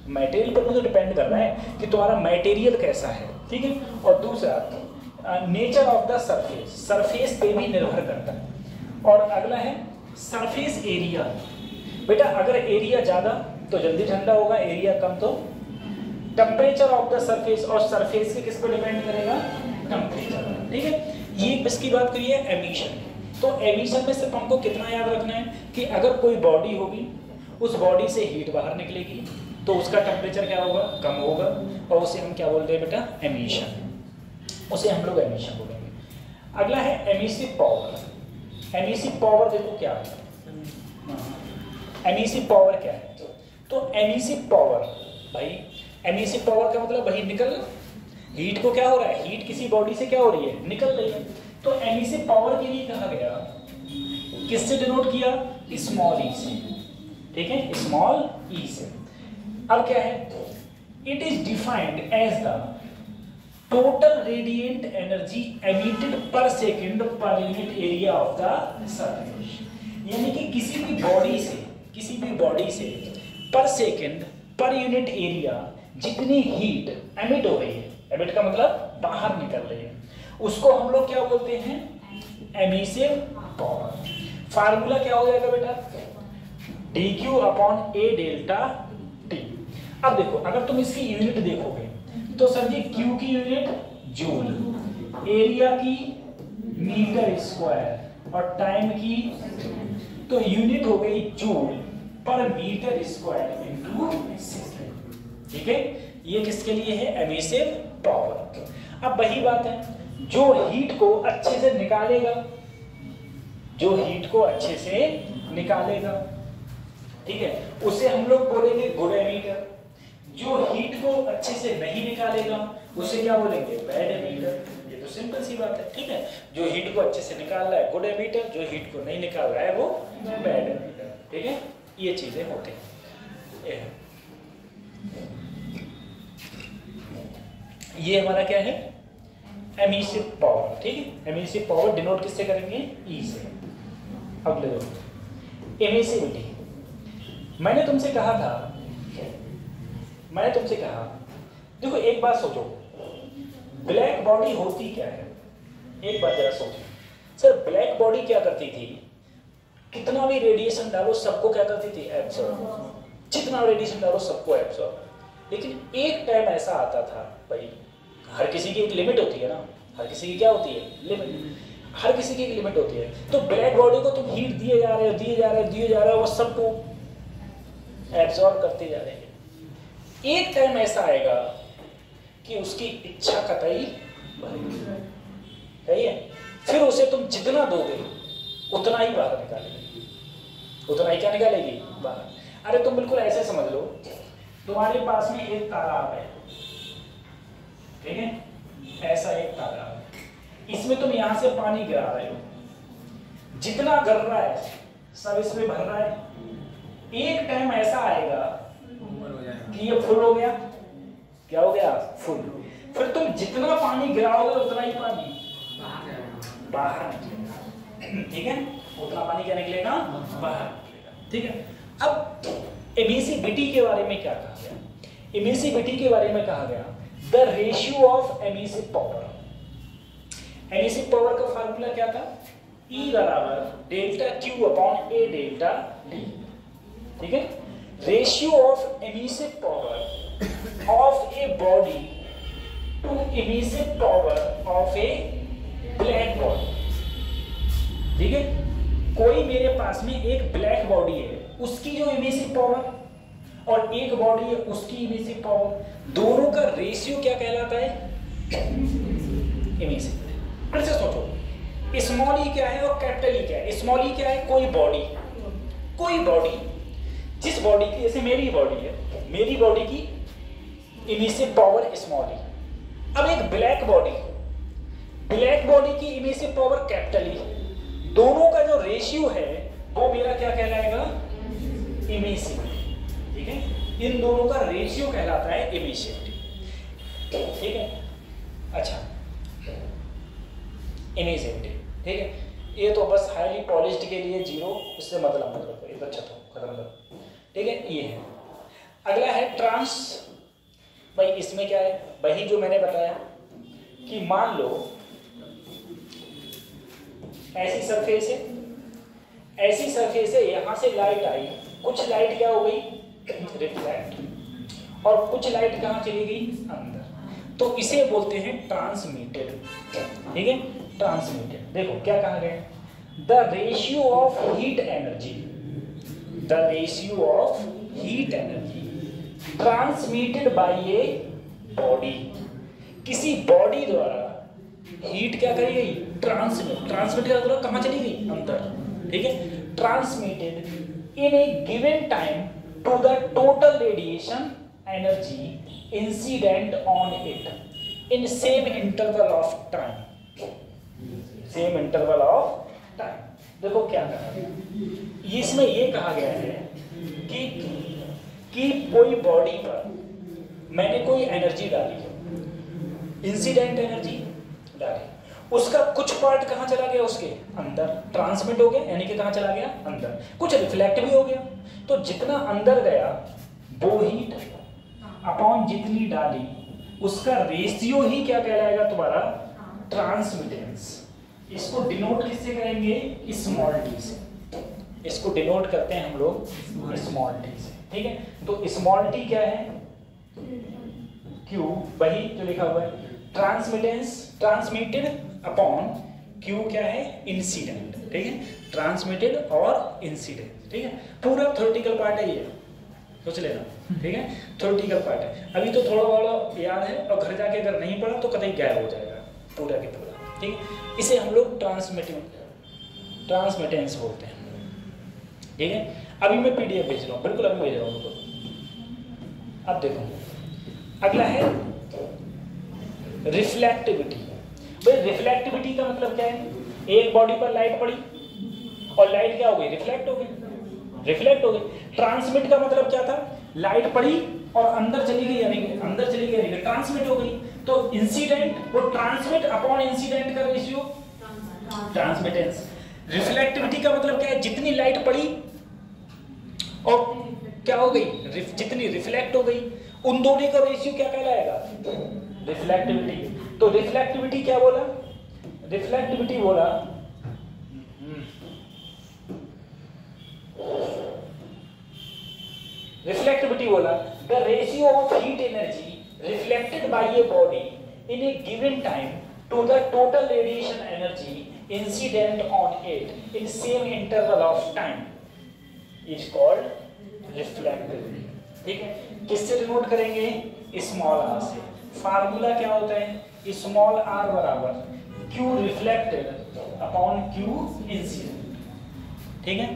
मटेरियल पर भी तो डिपेंड कर रहा है कि तुम्हारा मटेरियल कैसा है। ठीक है, और दूसरा nature of the surface, surface पे भी निर्भर करता है। और अगला है सरफेस एरिया। बेटा अगर एरिया ज्यादा तो जल्दी ठंडा होगा, एरिया कम तो टेम्परेचर ऑफ द सरफेस, और सरफेस के किस पे डिपेंड करेगा? टेम्परेचर। ठीक है, ये इसकी बात करिए एमिशन। तो एमिशन में सिर्फ हमको कितना याद रखना है कि अगर कोई बॉडी होगी उस बॉडी से हीट बाहर निकलेगी तो उसका टेम्परेचर क्या होगा? कम होगा, और उसे हम क्या बोलते हैं बेटा? एमिशन। उसे हम लोग एमिशन बोलेंगे। अगला है एमिसिव पावर। एमिसिव पावर देखो क्या है, एमिसिव पावर क्या है? तो एमिसिव पावर भाई, एमिसिव पावर का मतलब वही निकल, हीट को क्या हो रहा है, हीट किसी बॉडी से क्या हो रही है? निकल रही है। तो एमिसिव पावर के लिए कहा गया, किससे डिनोट किया? स्मॉल ई से। ठीक है, स्मॉल ई से। अब क्या है? It is defined as the total radiant energy emitted per second per unit area of the surface. यानी कि किसी भी बॉडी से per second per unit area जितनी हीट एमिट हो रही है, एमिट का मतलब बाहर निकल रही है, उसको हम लोग क्या बोलते हैं, एमिसिव पावर। फार्मूला क्या हो जाएगा बेटा, dq upon a delta t। अब देखो अगर तुम इसकी यूनिट देखोगे तो सर जी q की यूनिट जूल, एरिया की मीटर स्क्वायर और टाइम की, तो यूनिट हो गई जूल पर मीटर स्क्वायर इनटू सेकंड। ठीक है, ये किसके लिए है, एमिसिव पावर। अब वही बात है, जो हीट को अच्छे से निकालेगा, ठीक है, उसे हम लोग बोलेंगे गुड एमिटर। जो हीट को अच्छे से नहीं निकालेगा उसे क्या बोलेंगे, बैड एमिटर। ये तो सिंपल सी बात है। ठीक है, जो हीट को अच्छे से निकाल रहा है गुड एमिटर, जो हीट को नहीं निकाल रहा है वो बैड एमिटर। ठीक है, ये चीजें होते हैं। ये हमारा क्या है, एमिसिव पावर। ठीक है, एमिसिव पावर डिनोट किससे करेंगे, ई से। अगले दो, एमिसिविटी। मैंने तुमसे कहा देखो एक बात सोचो, ब्लैक बॉडी होती क्या है, एक बात जरा सोचो। सर ब्लैक बॉडी क्या करती थी, कितना भी रेडिएशन डालो सबको क्या करती थी, एब्सॉर्ब। जितना रेडिएशन डालो सबको एब्सॉर्ब। लेकिन एक टाइम ऐसा आता था भाई, हर किसी की एक लिमिट होती है ना, हर किसी की क्या होती है, लिमिट। हर किसी की एक लिमिट होती है। तो ब्लैक बॉडी को तुम हीट दिए जा रहे हो, वो सबको एब्सॉर्ब करते जा रहे हैं। एक टाइम ऐसा आएगा कि उसकी इच्छा कतई सही है, फिर उसे तुम जितना दोगे उतना ही बाहर निकालेगी। उतना ही क्या निकालेगी, बाहर। अरे तुम बिल्कुल ऐसे समझ लो, तुम्हारे पास में एक तालाब है, ठीक है, ऐसा एक तालाब है, इसमें तुम यहां से पानी गिरा रहे हो, जितना गिर रहा है सब इसमें भर रहा है। एक टाइम ऐसा आएगा कि ये फुल हो गया, क्या हो गया, फुल। फिर तुम जितना पानी गिराओगे उतना ही पानी बाहर निकलेगा। ठीक है, उतना पानी क्या निकलेगा, बाहर निकलेगा। ठीक है, अब एमिसिविटी के बारे में क्या कहा गया, एमिसिविटी के बारे में कहा गया the ratio of emissive power. Emissive power का फार्मूला क्या था, E बराबर delta Q upon A delta D। ठीक है, ratio of emissive power of a body to emissive power of a black body. ठीक है, कोई मेरे पास में एक ब्लैक बॉडी है, उसकी जो एमिसिव पावर, और एक बॉडी है उसकी एमिसिव पावर, दोनों का रेशियो क्या कहलाता है, एमिसिव। फिर से सोचो, स्मॉल ई क्या है और कैपिटल ई क्या है। स्मॉल ई क्या है, कोई बॉडी, जिस बॉडी की, जैसे मेरी बॉडी है, मेरी बॉडी की इमिसिव पावर स्मॉल ई। अब एक ब्लैक बॉडी की इमिसिव पावर कैपिटल ई, दोनों का जो रेशियो है वो मेरा क्या कहलाएगा, इमिसिव। ठीक है, इन दोनों का रेशियो कहलाता है इमिसिविटी। ठीक है, अच्छा, इमिसिविटी। ठीक है, ये तो बस हाईली पॉलिश्ड के लिए जीरो, इससे मतलब ये तो अच्छा तो खत्म करो। ठीक है, ये है। अगला है ट्रांस। भाई इसमें क्या है, वही जो मैंने बताया कि मान लो ऐसी सरफेस है, यहां से लाइट आई, कुछ लाइट क्या हो गई, रिफ्लेक्ट, और कुछ लाइट कहां चली गई, अंदर, तो इसे बोलते हैं ट्रांसमिटेड। ठीक है, ट्रांसमिटेड। देखो क्या कहा गया, the ratio of heat energy transmitted by a body. किसी बॉडी द्वारा हीट क्या करी गई, ट्रांसमिट का मतलब कहां चली गई, अंदर। ठीक है, transmitted in a given time to the total radiation energy incident on it in same interval of time. देखो क्या कहा, इसमें ये कहा गया है कि कोई बॉडी पर मैंने कोई एनर्जी डाली, इंसिडेंट एनर्जी डाली, उसका कुछ पार्ट कहाँ चला गया, उसके अंदर ट्रांसमिट हो गया, यानी कि कहाँ चला गया, अंदर, कुछ रिफ्लेक्ट भी हो गया। तो जितना अंदर गया वो हीट अपॉन जितनी डाली उसका रेशियो ही क्या कहलाएगा तुम्हारा, ट्रांसमिटेंस। इसको डिनोट किससे करेंगे, स्मॉल टी से। इसको डिनोट करते हैं हम लोग स्मॉल टी से, ठीक है। तो स्मॉल टी क्या है, क्यू, वही जो लिखा हुआ है ट्रांसमिटेंस, ट्रांसमिटेड अपॉन क्यू क्या है, इंसिडेंट, ठीक है। ट्रांसमिटेड और इंसिडेंट, ठीक है। पूरा थ्योरेटिकल पार्ट है ये, सोच लेना, ठीक है। थ्योरेटिकल पार्ट है, अभी तो थोड़ा थोड़ा याद है और घर जाके अगर नहीं पढ़ा तो कतई गायब हो जाएगा पूरा के पूरा, ठीक है। इसे हम लोग ट्रांसमिटेंस बोलते हैं, ठीक है। अभी मैं पीडीएफ भेज रहा हूँ, बिल्कुल अभी भेज रहा हूँ, बिल्कुल। अब देखो अगला है रिफ्लेक्टिविटी। भाई रिफ्लेक्टिविटी का मतलब क्या है, एक बॉडी पर लाइट पड़ी और लाइट क्या हो गई, रिफ्लेक्ट हो गई, रिफ्लेक्ट हो गई। ट्रांसमिट का मतलब क्या था, लाइट पड़ी और अंदर चली गई, यानी अंदर चली गई, यानी ट्रांसमिट हो गई। तो इंसिडेंट वो ट्रांसमिट अपॉन इंसिडेंट का रेशियो ट्रांसमिटेंस। रिफ्लेक्टिविटी का मतलब क्या है, जितनी लाइट पड़ी और क्या हो गई, जितनी रिफ्लेक्ट हो गई, उन दोनों का रेशियो क्या कहलाएगा, रिफ्लेक्टिविटी। तो रिफ्लेक्टिविटी क्या बोला, रिफ्लेक्टिविटी बोला रिफ्लेक्टिविटी बोला the ratio of heat energy reflected by a body in a given time to the total radiation energy incident on it in same interval of time is called reflectivity, ठीक है। किससे डिनोट करेंगे, स्मॉल आर से। फार्मूला क्या होता है, स्मॉल आर बराबर Q reflected upon Q incident, ठीक है।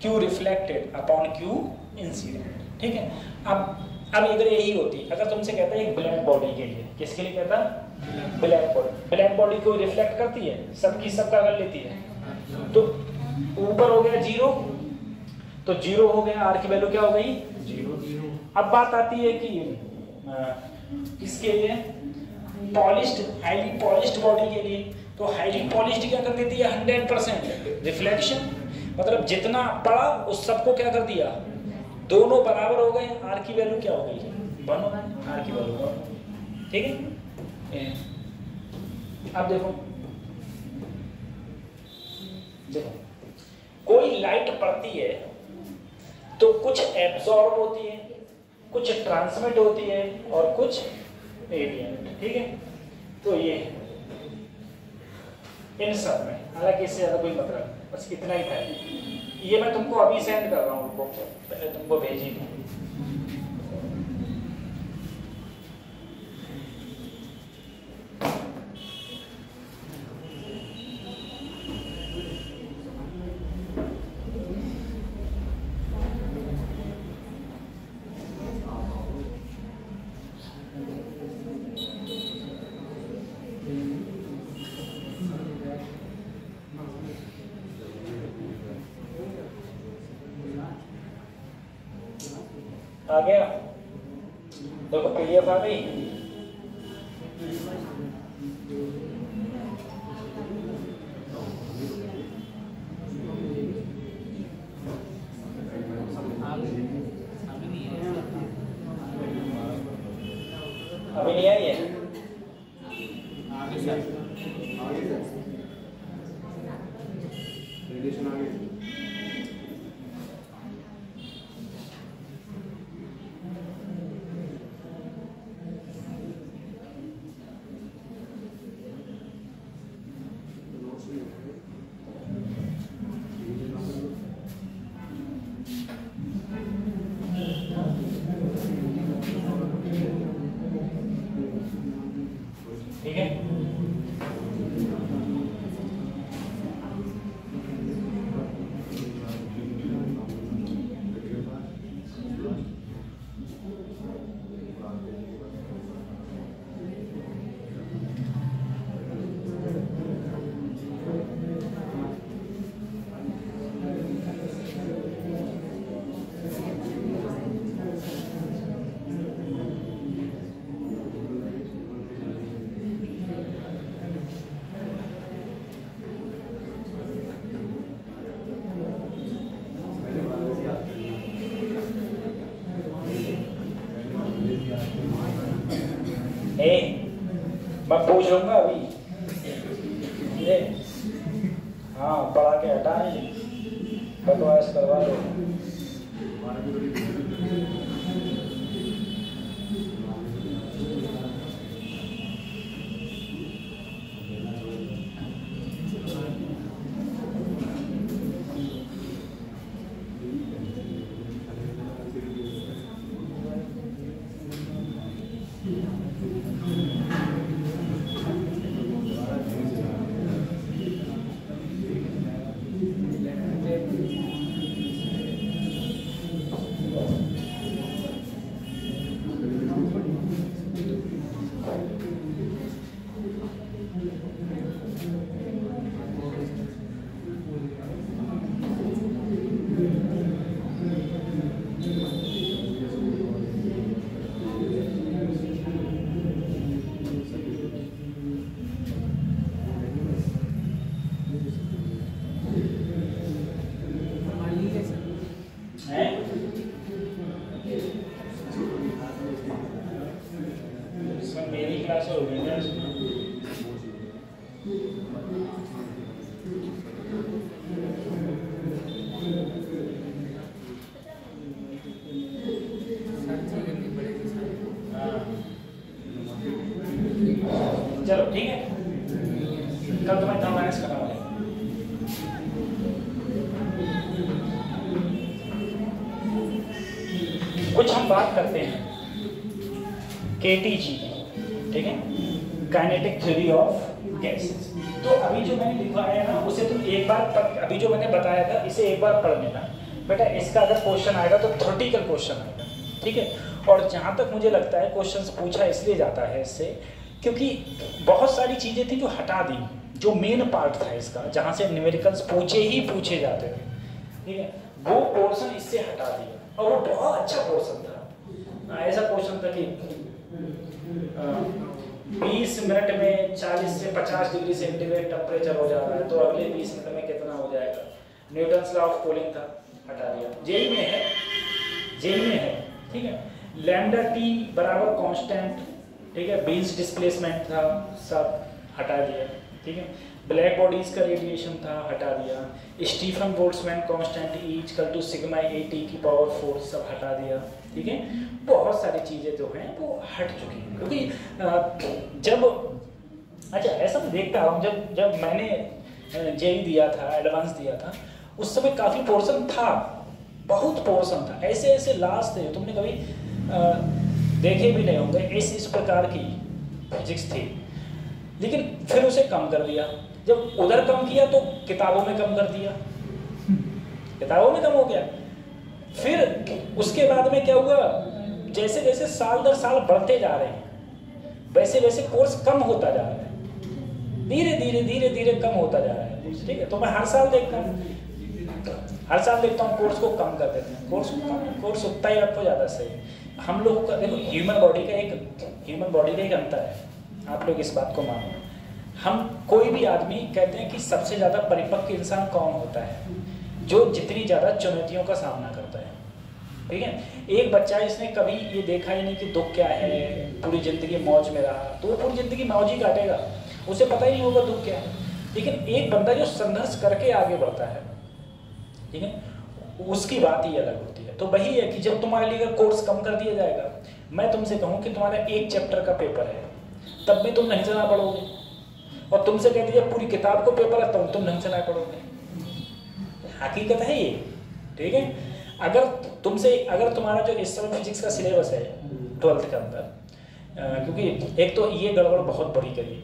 Q reflected upon Q incident, ठीक है। अब अगर यही होती, अगर तुमसे कहता है एक ब्लैक बॉडी के लिए, किसके लिए कहता, ब्लैक बॉडी, ब्लैक बॉडी को रिफ्लेक्ट करती है, सबकी सबका कर लेती है, तो ऊपर हो गया जीरो, तो जीरो हो गया, आर की वैल्यू क्या हो गई, जीरो। अब बात आती है कि किसके लिए, पॉलिश्ड, हाईली पॉलिश्ड बॉडी के लिए। तो हाईली पॉलिश्ड क्या कर देती है, 100% रिफ्लेक्शन, मतलब जितना पड़ा उस सबको क्या कर दिया, दोनों बराबर हो गए, आर की वैल्यू क्या हो गई, 1 होना है, आर की वैल्यू 1, ठीक है। अब देखो कोई लाइट पड़ती है तो कुछ एब्जॉर्ब होती है, कुछ ट्रांसमिट होती है और कुछ रेडिएट, ठीक है। तो ये इन सब में, हालांकि इससे ज्यादा कोई मतलब, बस इतना ही था। ये मैं तुमको अभी सेंड कर रहा हूँ, पहले तुमको भेजी थी। आ गया, देखो पीडीएफ आ गई। अभी नहीं आई है, रेडिएशन आ गई। ठीक है। मैं पूछ लूंगा अभी ये। हाँ पढ़ा के हटाएंगे, बकवास करवा दो। चलो ठीक है, कल तुम्हें इतना मैनेज करना पड़ेगा। कुछ हम बात करते हैं KTG, ठीक है, काइनेटिक थ्योरी ऑफ गैसेस। तो अभी जो मैंने लिखवाया है ना, उसे तुम एक बार अभी जो मैंने बताया था इसे एक बार पढ़ लेना बेटा। इसका अगर क्वेश्चन आएगा तो थ्योरेटिकल क्वेश्चन आएगा, ठीक है। और जहाँ तक मुझे लगता है क्वेश्चन पूछा इसलिए जाता है इससे, क्योंकि बहुत सारी चीज़ें थी जो हटा दी, जो मेन पार्ट था इसका, जहाँ से न्यूमेरिकल्स पूछे जाते थे, ठीक है, वो पोर्शन इससे हटा दिया। और वो बहुत अच्छा पोर्शन था। ऐसा क्वेश्चन था कि 20 मिनट में 40 से 50 डिग्री सेंटीग्रेड टेम्परेचर हो जा रहा है, तो अगले 20 मिनट में कितना हो जाएगा। न्यूटन्स लॉ ऑफ कूलिंग था, हटा दिया। जेई में है, ठीक है। लैम्डा टी बराबर कांस्टेंट, ठीक है। बीन्स डिस्प्लेसमेंट था, सब हटा दिया, ठीक है। ब्लैक बॉडीज का रेडिएशन था, हटा दिया। Stefan Boltzmann constant E equal to sigma AT की पावर 4, सब हटा दिया, ठीक है। बहुत सारी चीज़ें जो हैं वो हट चुकी हैं, क्योंकि जब अच्छा ऐसा मैं देखता हूँ, जब मैंने जेई दिया था, एडवांस दिया था, उस समय काफ़ी पोर्शन था, बहुत पोर्शन था। ऐसे लास्ट थे, तुमने कभी देखे भी नहीं होंगे, इस प्रकार की फिजिक्स थी। लेकिन फिर उसे कम कर दिया। जब उधर कम किया तो किताबों में कम कर दिया, किताबों में कम हो गया। फिर उसके बाद में क्या हुआ, जैसे जैसे साल दर साल बढ़ते जा रहे हैं, वैसे वैसे कोर्स कम होता जा रहा है, धीरे धीरे कम होता जा रहा है, ठीक है। तो मैं हर साल देखता हूँ कोर्स को कम कर देते हैं। कोर्स उतना ही रखो, ज़्यादा सही। हम लोगों का देखो, ह्यूमन बॉडी का एक अंतर है, आप लोग इस बात को मानो। हम कोई भी आदमी कहते हैं कि सबसे ज़्यादा परिपक्व इंसान कौन होता है, जो जितनी ज़्यादा चुनौतियों का सामना करता है, ठीक है। एक बच्चा इसने कभी ये देखा ही नहीं कि दुख क्या है, पूरी ज़िंदगी मौज में रहा, तो वो पूरी ज़िंदगी मौज ही काटेगा, उसे पता ही नहीं होगा दुख क्या है। लेकिन एक बंदा जो संघर्ष करके आगे बढ़ता है, ठीक है, उसकी बात ही अलग होती है। तो वही है कि जब तुम्हारे लिए कोर्स कम कर दिया जाएगा, मैं तुमसे कहूँ कि तुम्हारा एक चैप्टर का पेपर है, तब भी तुम नहीं से ना पढ़ोगे, और तुमसे कह दिया पूरी किताब को पेपर है, तब तुम ढंग से ना पढ़ोगे। हकीकत है ये, ठीक है। अगर तुम्हारा जो इस समय फिजिक्स का सिलेबस है 12th के अंदर, क्योंकि एक तो ये गड़बड़ बहुत बड़ी करी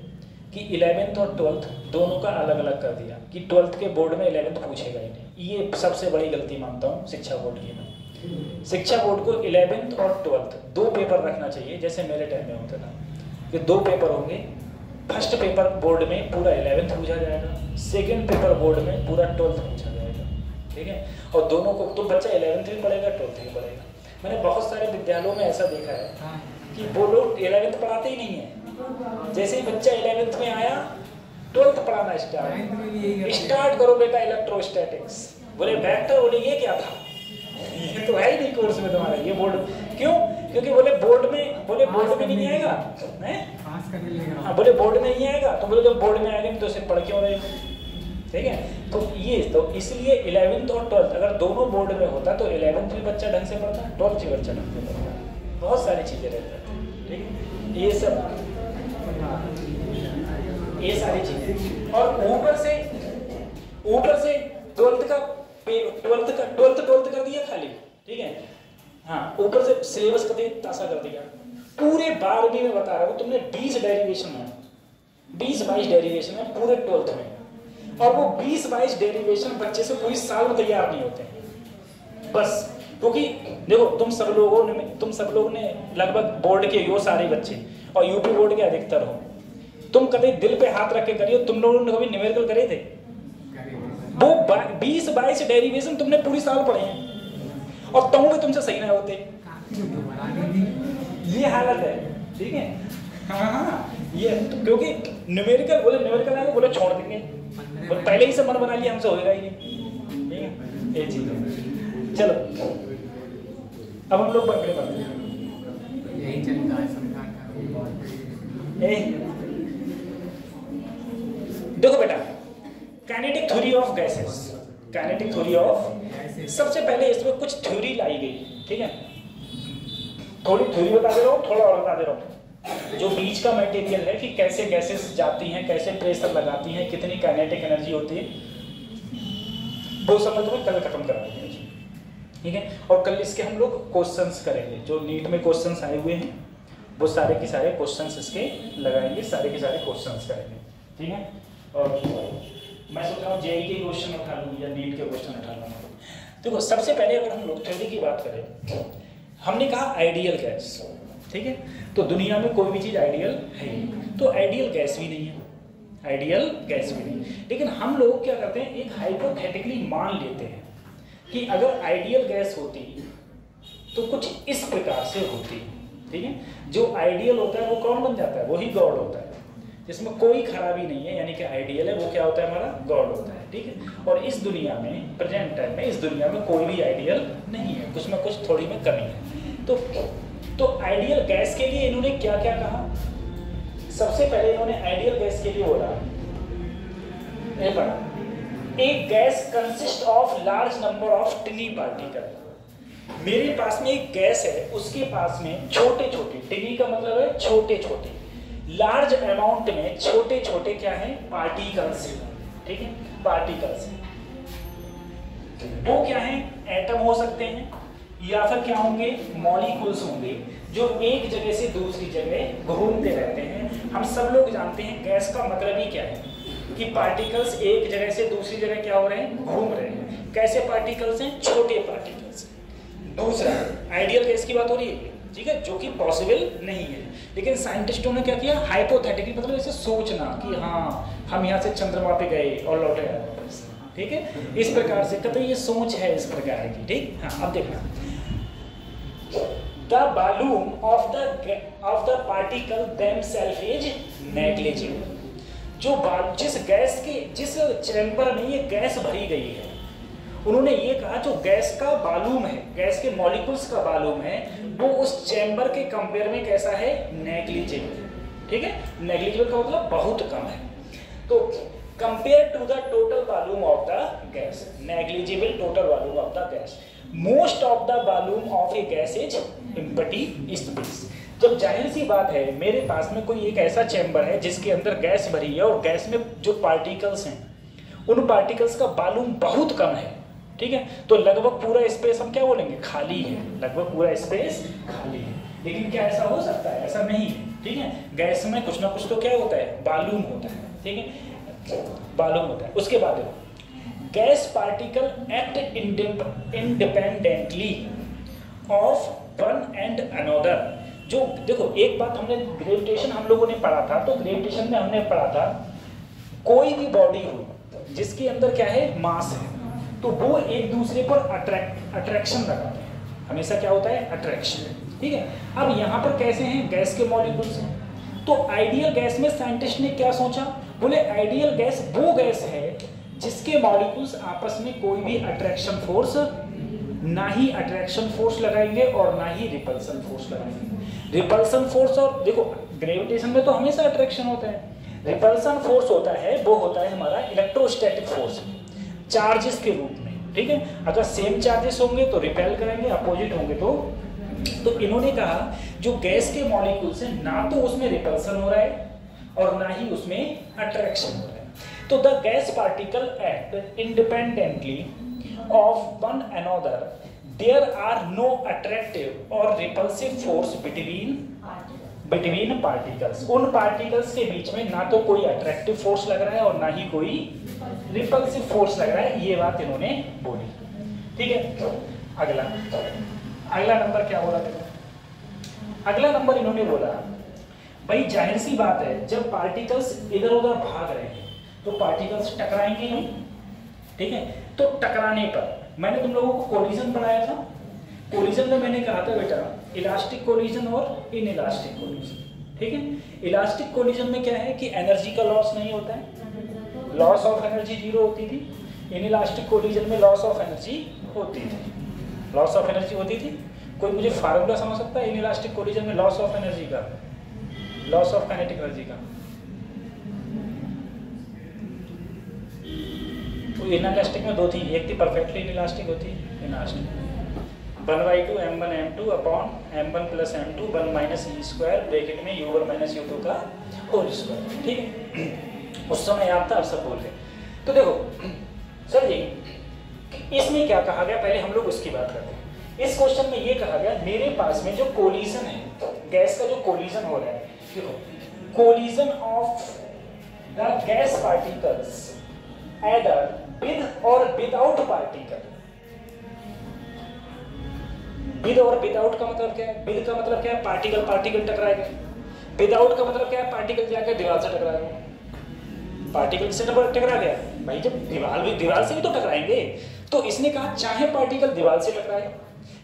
कि 11th और 12th दोनों का अलग अलग कर दिया कि 12th के बोर्ड में 11th पूछेगा ही नहीं। ये सबसे बड़ी गलती मानता हूँ शिक्षा बोर्ड की। मैं शिक्षा बोर्ड को 11th और 12th दो पेपर रखना चाहिए, जैसे मेरे टाइम में होता था कि दो पेपर होंगे। फर्स्ट पेपर बोर्ड में पूरा 11th पूछा जाएगा, सेकेंड पेपर बोर्ड में पूरा 12th पूछा जाएगा, ठीक है। और दोनों को तो बच्चा 11th भी पढ़ेगा, 12th भी पढ़ेगा। मैंने बहुत सारे विद्यालयों में ऐसा देखा है कि वो लोग 11th पढ़ाते ही नहीं है। जैसे ही बच्चा 11th में आया, 12th पढ़ाना स्टार्ट करो बेटा, इलेक्ट्रोस्टैटिक्स। बोले वेक्टर, बोले ये क्या था, ये तो है ही नहीं कोर्स में तुम्हारा, ये बोर्ड क्यों? क्योंकि बोले बोर्ड बोले बोर्ड में नहीं आएगा, हैं? पास करने लेगा। हाँ बोले बोर्ड में नहीं आएगा, तो बोले जब बोर्ड में आएगा तो उसे पढ़ क्यों रहे हो? ठीक है, तो ये तो इसलिए 11th और 12th अगर दोनों बोर्ड में होता तो 11th भी बच्चा ढंग से पढ़ता, 12th भी बच्चा ढंग से पढ़ता, बहुत सारी चीज़ें रह जाती हैं। ठीक है, ये सब, हाँ ये सारी चीज़ें। और ऊपर से 12th कर दिया खाली, ठीक है, हाँ ऊपर से सिलेबस कर दिया, तासा कर दिया। पूरे 12वीं में बता रहा हूँ तुमने 20 डेरिवेशन है, 20-22 डेरिवेशन है पूरे 12th में, और वो 20-22 डेरिवेशन बच्चे से पूरी साल में तैयार नहीं होते हैं बस। क्योंकि देखो तुम सब लोगों ने लगभग बोर्ड के हो सारे बच्चे और यूपी बोर्ड के अधिकतर हो, तुम कभी दिल पे हाथ रख के करियो, तुम लोगों ने कभी न्यूमेरिकल करे थे? वो 20-22 डेरिवेशन तुमने पूरी साल पढ़े हैं और तुम भी तुमसे सही ना होते, ये हालत है। ठीक है, हाँ ये तो क्योंकि न्यूमेरिकल आएगा बोले छोड़ देंगे, बोले पहले ही से मन बना लिया हमसे होएगा ही नहीं। ठीक है, ये चीज है। चलो अब हम लोग बकरे पढ़ते हैं। यही चलता है सरकार का। देखो बेटा, kinetic theory of gases, kinetic theory of, सबसे पहले इसमें कुछ थ्योरी लाई गई। ठीक है, थोड़ी थ्योरी बता दे रहा हूँ, थोड़ा और बता दे रहा हूँ। जो बीच का मटेरियल है कि कैसे गैसेस जाती हैं, कैसे प्रेशर लगाती हैं, कितनी काइनेटिक एनर्जी होती है, वो सब मैं तुम्हें कल खत्म करा दूंगा। ठीक है, और कल इसके हम लोग क्वेश्चंस करेंगे, जो नीट में क्वेश्चंस आए हुए हैं वो सारे के सारे क्वेश्चंस इसके लगाएंगे, सारे के सारे क्वेश्चंस करेंगे। ठीक है, और मैं सोच रहा हूँ जेईई के क्वेश्चन उठा लूँ या नीट के क्वेश्चन उठा लूँ। देखो सबसे पहले अगर हम लोग थ्योरी की बात करें, हमने कहा आइडियल गैस। ठीक है, तो दुनिया में कोई भी चीज़ आइडियल है ही, तो आइडियल गैस भी नहीं है, आइडियल गैस भी नहीं। लेकिन हम लोग क्या करते हैं, एक हाइपोथेटिकली मान लेते हैं कि अगर आइडियल गैस होती तो कुछ इस प्रकार से होती। ठीक है, जो आइडियल होता है वो कौन बन जाता है, वही गॉड होता है, जिसमें कोई खराबी नहीं है, यानी कि आइडियल है वो क्या होता है, हमारा गॉड होता है। ठीक है, और इस दुनिया में, प्रेजेंट टाइम में इस दुनिया में कोई भी आइडियल नहीं है, कुछ में कुछ थोड़ी में कमी है। तो आइडियल गैस के लिए इन्होंने क्या क्या कहा, सबसे पहले इन्होंने आइडियल गैस के लिए बोला, ये पढ़ा, एक gas consist of large number of टिनी particle. मेरे पास में एक गैस है, उसके पास में छोटे छोटे, टिनी का मतलब है छोटे छोटे, लार्ज अमाउंट में छोटे छोटे क्या है, पार्टिकल्स। ठीक है, पार्टिकल्स वो क्या है, एटम हो सकते हैं या फिर क्या होंगे, मॉलिक्यूल्स होंगे, जो एक जगह से दूसरी जगह घूमते रहते हैं। हम सब लोग जानते हैं गैस का मतलब ही क्या है, कि पार्टिकल्स एक जगह से दूसरी जगह क्या हो रहे हैं, घूम रहे हैं। कैसे पार्टिकल्स हैं, छोटे पार्टिकल्स। दूसरा आइडियल गैस की बात हो रही है, ठीक है, जो कि पॉसिबल नहीं है, लेकिन साइंटिस्टों ने क्या किया, हाइपोथेटिकली, मतलब ऐसे सोचना कि हाँ हम यहाँ से चंद्रमा पे गए और लौटे आए। ठीक है, इस प्रकार से कहते ये सोच है इस प्रकार की। ठीक, हाँ अब देखना, the volume of the particle themselves is negligible. जो जिस गैस के, जिस चैम्बर में ये गैस भरी गई है, उन्होंने ये कहा जो गैस का वॉल्यूम है, गैस के मॉलिक्यूल्स का वॉल्यूम है, वो उस चैम्बर के कंपेयर में कैसा है, नेग्लिजिबल। ठीक है, नेग्लिजिबल का मतलब बहुत कम है। तो compare to the total volume of the gas, negligible total volume of the gas, most of the volume of a gas is empty space. जब जाहिर सी बात है मेरे पास में कोई एक ऐसा चैम्बर है जिसके अंदर गैस भरी है और गैस में जो पार्टिकल्स हैं उन पार्टिकल्स का वॉल्यूम बहुत कम है। ठीक है, तो लगभग पूरा स्पेस हम क्या बोलेंगे, खाली है, लगभग पूरा स्पेस खाली है। लेकिन क्या ऐसा हो सकता है, ऐसा नहीं है। ठीक है, गैस में कुछ ना कुछ तो क्या होता है, वॉल्यूम होता है। ठीक है, वॉल्यूम होता है। उसके बाद gas particle act independently of one and another. जो देखो एक बात हमने ग्रेविटेशन हम लोगों ने पढ़ा था, तो ग्रेविटेशन में हमने पढ़ा था कोई भी बॉडी हो जिसके अंदर क्या है, मास है, तो वो एक दूसरे पर अट्रैक्शन लगाते हैं। हमेशा क्या होता है, अट्रैक्शन। ठीक है, अब यहाँ पर कैसे हैं, गैस के मॉलिक्यूल्स हैं। तो आइडियल गैस में साइंटिस्ट ने क्या सोचा, बोले आइडियल गैस वो गैस है जिसके मॉलिक्यूल्स आपस में कोई भी अट्रैक्शन फोर्स ना ही अट्रैक्शन फोर्स लगाएंगे और ना ही रिपल्सन फोर्स लगाएंगे। रिपल्सन फोर्स, और देखो ग्रेविटेशन में तो हमेशा अट्रैक्शन होता है, रिपल्सन फोर्स होता है वो होता है हमारा इलेक्ट्रोस्टैटिक फोर्स, चार्जेस के रूप में, ठीक है। अगर सेम चार्जेस होंगे तो रिपेल करेंगे, अपोजिट होंगे तो इन्होंने कहा जो गैस के मॉलिक्यूल्स हैं ना तो उसमें रिपल्सन हो रहा है और ना ही उसमें अट्रैक्शन हो रहा है। तो the gas particle act independently of one another, there are no attractive और रिपल्सिव फोर्स बिटवीन पार्टिकल्स। उन पार्टिकल्स के बीच में ना तो कोई अट्रैक्टिव फोर्स लग रहा है और ना ही कोई रिपल्सिव फोर्स लग रहा है, ये बात इन्होंने बोली, ठीक है। अगला नंबर क्या बोला देखो, अगला नंबर इन्होंने बोला भाई जाहिर सी बात है जब पार्टिकल्स इधर उधर भाग रहे हैं तो पार्टिकल्स टकराएंगे ही, ठीक है। तो टकराने पर मैंने तुम लोगों को कोलिजन पढ़ाया था, कोलिजन में मैंने कहा था बेटा इलास्टिक कोलिजन और इनइलास्टिक कोलिजन, ठीक है। इलास्टिक कोलिजन में क्या है कि एनर्जी का लॉस नहीं होता है, लॉस ऑफ एनर्जी 0 होती थी। इनइलास्टिक कोलिजन में लॉस ऑफ एनर्जी होती थी, लॉस ऑफ एनर्जी होती थी। कोई मुझे फार्मूला समझ सकता है इनइलास्टिक कोलिजन में लॉस ऑफ एनर्जी का, लॉस ऑफ काइनेटिक एनर्जी का? तो इनइलास्टिक में दो थी, एक थी परफेक्टली इनइलास्टिक होती है inelastic 1/2 m1 m2 upon m1 plus m2 1 minus e² bracket में u1 माइनस u2 का होल स्क्वायर, ठीक है। उस समय याद था, अब सब बोल रहे। तो देखो सर जी इसमें क्या कहा गया, पहले हम लोग उसकी बात करते हैं। इस क्वेश्चन में ये कहा गया मेरे पास में जो कोलिजन है, गैस का जो कोलिजन हो रहा है, देखो collision of the gas particles adder with और विदाउट पार्टिकल। विद और विदाउट का मतलब क्या है? विद का मतलब क्या है? Particle particle टकराएगा। विदाउट का मतलब क्या है? पार्टिकल जाकर दीवार से टकराएगा। पार्टिकल से टकरा गया भाई, जब दीवार से भी तो टकराएंगे। तो इसने कहा चाहे पार्टिकल दीवार से टकराए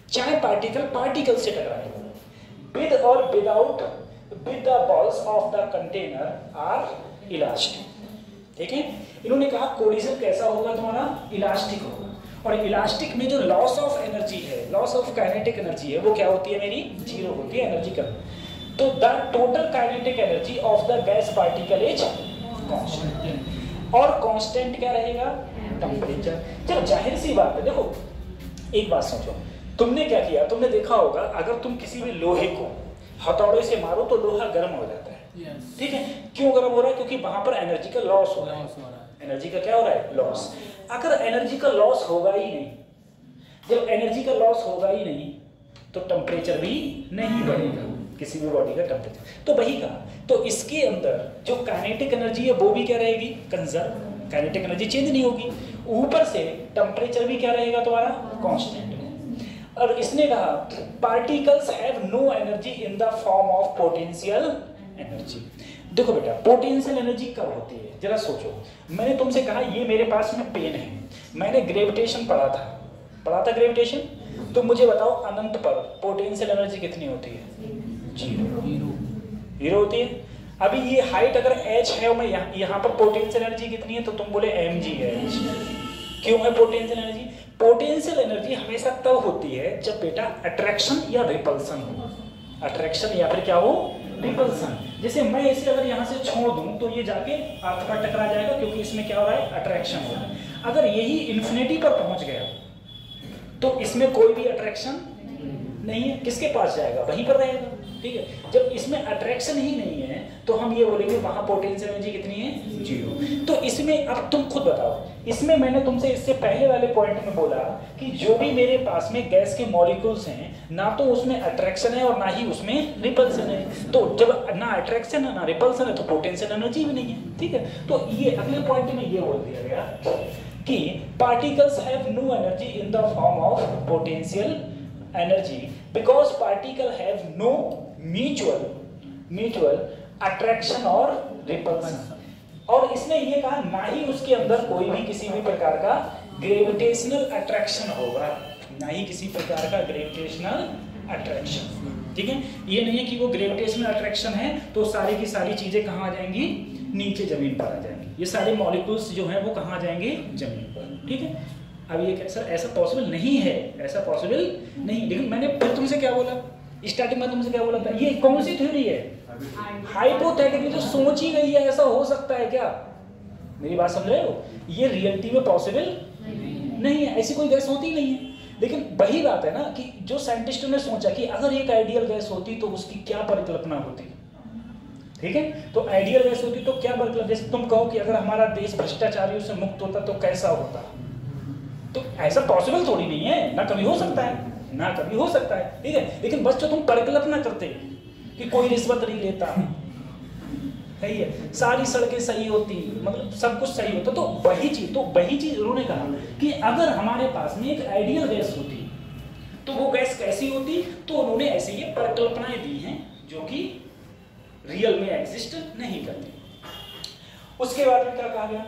चाहे पार्टिकल से टकराए, विद और without with the walls of the container are elastic, ठीक है। इन्होंने कहा कोलिजन कैसा होगा तुम्हारा? इलास्टिक होगा। और इलास्टिक में जो लॉस ऑफ एनर्जी है, लॉस ऑफ काइनेटिक एनर्जी है, वो क्या होती है मेरी? 0 होती है एनर्जी का। तो the total kinetic energy of the gas particle is constant. और कांस्टेंट क्या रहेगा? टेम्परेचर। चलो जाहिर सी बात है, देखो एक बात सोचो, तुमने क्या किया, तुमने देखा होगा अगर तुम किसी भी लोहे को हथौड़े से मारो तो लोहा गर्म हो जाता है, ठीक है। क्यों गर्म हो रहा है? क्योंकि वहां पर एनर्जी का लॉस हो रहा है। एनर्जी का क्या हो रहा है? लॉस। अगर एनर्जी का लॉस होगा ही नहीं, जब एनर्जी का लॉस होगा ही नहीं तो टेम्परेचर भी नहीं बढ़ेगा, किसी भी बॉडी का टेम्परेचर। तो वही कहा, तो इसके अंदर जो काइनेटिक एनर्जी है वो भी क्या रहेगी? कंजर्व। काइनेटिक एनर्जी चेंज नहीं होगी। ऊपर से टेम्परेचर भी क्या रहेगा तुम्हारा? कांस्टेंट। और इसने कहा particles have no energy in the form of potential energy. देखो बेटा पोटेंशियल एनर्जी कब होती है जरा सोचो। मैंने तुमसे कहा ये मेरे पास में पेन है, मैंने ग्रेविटेशन पढ़ा था ग्रेविटेशन। तो मुझे बताओ अनंत पर पोटेंशियल एनर्जी कितनी होती है? 0 होती है। अभी ये हाइट अगर h है और मैं यहाँ पर पोटेंशियल एनर्जी कितनी है तो तुम बोले mg है। क्यों है पोटेंशियल एनर्जी? पोटेंशियल एनर्जी हमेशा तब होती है जब बेटा अट्रैक्शन या रिपल्सन हो। अट्रैक्शन या फिर क्या हो? रिपल्सन। जैसे मैं इसे अगर यहाँ से छोड़ दूं तो ये जाके अर्थ पर टकरा जाएगा क्योंकि इसमें क्या हो रहा है? अट्रैक्शन हो रहा है। अगर यही इन्फिनिटी पर पहुंच गया तो इसमें कोई भी अट्रैक्शन नहीं है, किसके पास जाएगा? वहीं पर रहेगा, ठीक है। जब इसमें अट्रैक्शन ही नहीं है तो हम ये बोलेंगे वहां पोटेंशियल एनर्जी कितनी है? 0। तो इसमें अब तुम खुद बताओ, इसमें मैंने तुमसे इससे पहले वाले पॉइंट में बोला कि जो भी मेरे पास में गैस के मॉलिक्यूल्स हैं ना तो उसमें अट्रैक्शन है और ना ही उसमें रिपल्सन है। तो जब ना अट्रैक्शन है ना रिपल्सन है तो पोटेंशियल एनर्जी भी नहीं है, ठीक है। तो ये अगले पॉइंट में ये बोल दिया गया कि particles have no energy in the form of potential energy because particle have no mutual attraction और रिपल्सन। और इसने ये कहा ना ही उसके अंदर कोई भी किसी भी प्रकार का ग्रेविटेशनल अट्रैक्शन होगा, ना ही किसी प्रकार का ग्रेविटेशनल अट्रैक्शन, ठीक है। ये नहीं है कि वो ग्रेविटेशनल अट्रैक्शन है तो सारी की सारी चीजें कहाँ आ जाएंगी? नीचे जमीन पर आ जाएंगी। ये सारे मॉलिक्यूल्स जो हैं वो कहाँ आ जाएंगे? जमीन पर, ठीक है। अब ये क्या सर ऐसा पॉसिबल नहीं है, ऐसा पॉसिबल नहीं। लेकिन मैंने फिर तुमसे क्या बोला, स्टार्टिंग में तुमसे क्या बोला था, ये कौन सी थ्योरी है, हाइपोथेटिकली जो सोची गई है ऐसा हो सकता है क्या, मेरी बात समझ रहे हो, ये रियलिटी में पॉसिबल नहीं है, ऐसी कोई गैस होती ही नहीं है। लेकिन वही बात है ना कि जो साइंटिस्टों ने सोचा कि अगर एक आइडियल गैस होती तो उसकी क्या परिकल्पना होती, ठीक है, तो आइडियल गैस होती तो क्या परिकल्पना, जैसे तुम कहो कि अगर हमारा देश भ्रष्टाचारियों से मुक्त होता तो कैसा होता, तो ऐसा पॉसिबल थोड़ी नहीं है, ना कभी हो सकता है, ना कभी हो सकता है, ठीक है। लेकिन बस जो तुम परिकल्पना करते कि कोई रिश्वत नहीं लेता, सही है, सारी सड़कें सही होती, मतलब सब कुछ सही होता, तो वही चीज उन्होंने कहा कि अगर हमारे पास में एक आइडियल गैस होती तो वो गैस कैसी होती, तो उन्होंने ऐसे ये परिकल्पनाएं दी हैं जो कि रियल में एग्जिस्ट नहीं करती। उसके बाद में क्या कहा गया,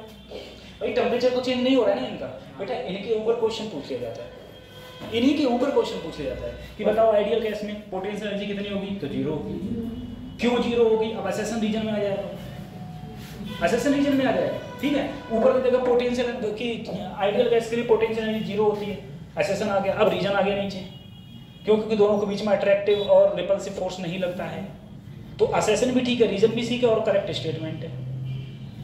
भाई टेम्परेचर तो चेंज नहीं हो रहा है ना इनका, बेटा इनके ऊपर क्वेश्चन पूछ लिया जाता है, इन्हीं के ऊपर क्वेश्चन पूछ लिया जाता है कि बताओ आइडियल गैस में पोटेंशियल एनर्जी कितनी होगी, तो 0 होगी। क्यों 0 होगी, अब असेसन रीजन में आ जाएगा, असेसन रीजन में आ जाएगा, ठीक है। ऊपर की जगह पोटेंशियल की आइडियल गैस के लिए पोटेंशियल एनर्जी 0 होती है, असेसन आ गया, अब रीजन आ गया नीचे, क्यों, क्योंकि दोनों के बीच में अट्रैक्टिव और रिपल्सिव फोर्स नहीं लगता है, तो असेसन भी ठीक है, रीजन भी ठीक है और करेक्ट स्टेटमेंट है,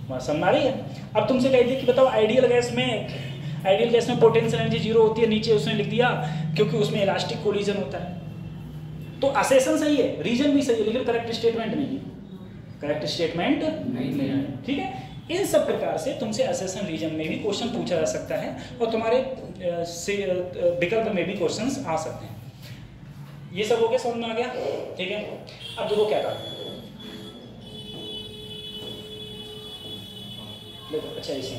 वहाँ समझ आ रही है। अब तुमसे कह दिया कि बताओ आइडियल गैस में पोटेंशियल एनर्जी 0 होती है, नीचे उसने लिख दिया क्योंकि उसमें इलास्टिक कोलिजन होता है, तो असेसन सही है, रीजन भी सही है, लेकिन करेक्ट स्टेटमेंट नहीं है, करेक्ट स्टेटमेंट नहीं है, ठीक है। इन सब प्रकार से तुमसे असेसन रीजन में भी क्वेश्चन पूछा जा सकता है और तुम्हारे विकल्प में भी क्वेश्चंस आ सकते हैं। ये सब हो गया, समझ में आ गया, ठीक है। अब देखो क्या कहा, देखो अच्छा इसे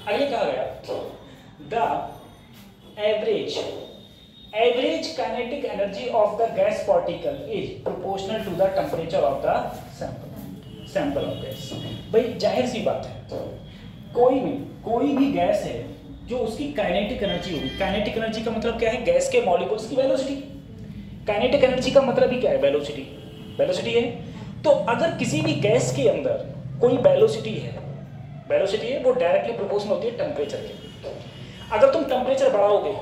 अगले कहा गया the average kinetic energy of the gas particle is proportional to the temperature of the sample of gas. भाई जाहिर सी बात है, कोई भी गैस है जो उसकी काइनेटिक एनर्जी होगी, काइनेटिक एनर्जी का मतलब क्या है, गैस के मॉलिक्यूल्स की वेलोसिटी, काइनेटिक एनर्जी का मतलब ही क्या है, वेलोसिटी है। तो अगर किसी भी गैस के अंदर कोई वेलोसिटी है, वो डायरेक्टली प्रोपोर्शनल होती है टेम्परेचर के। अगर तुम टेम्परेचर बढ़ाओगे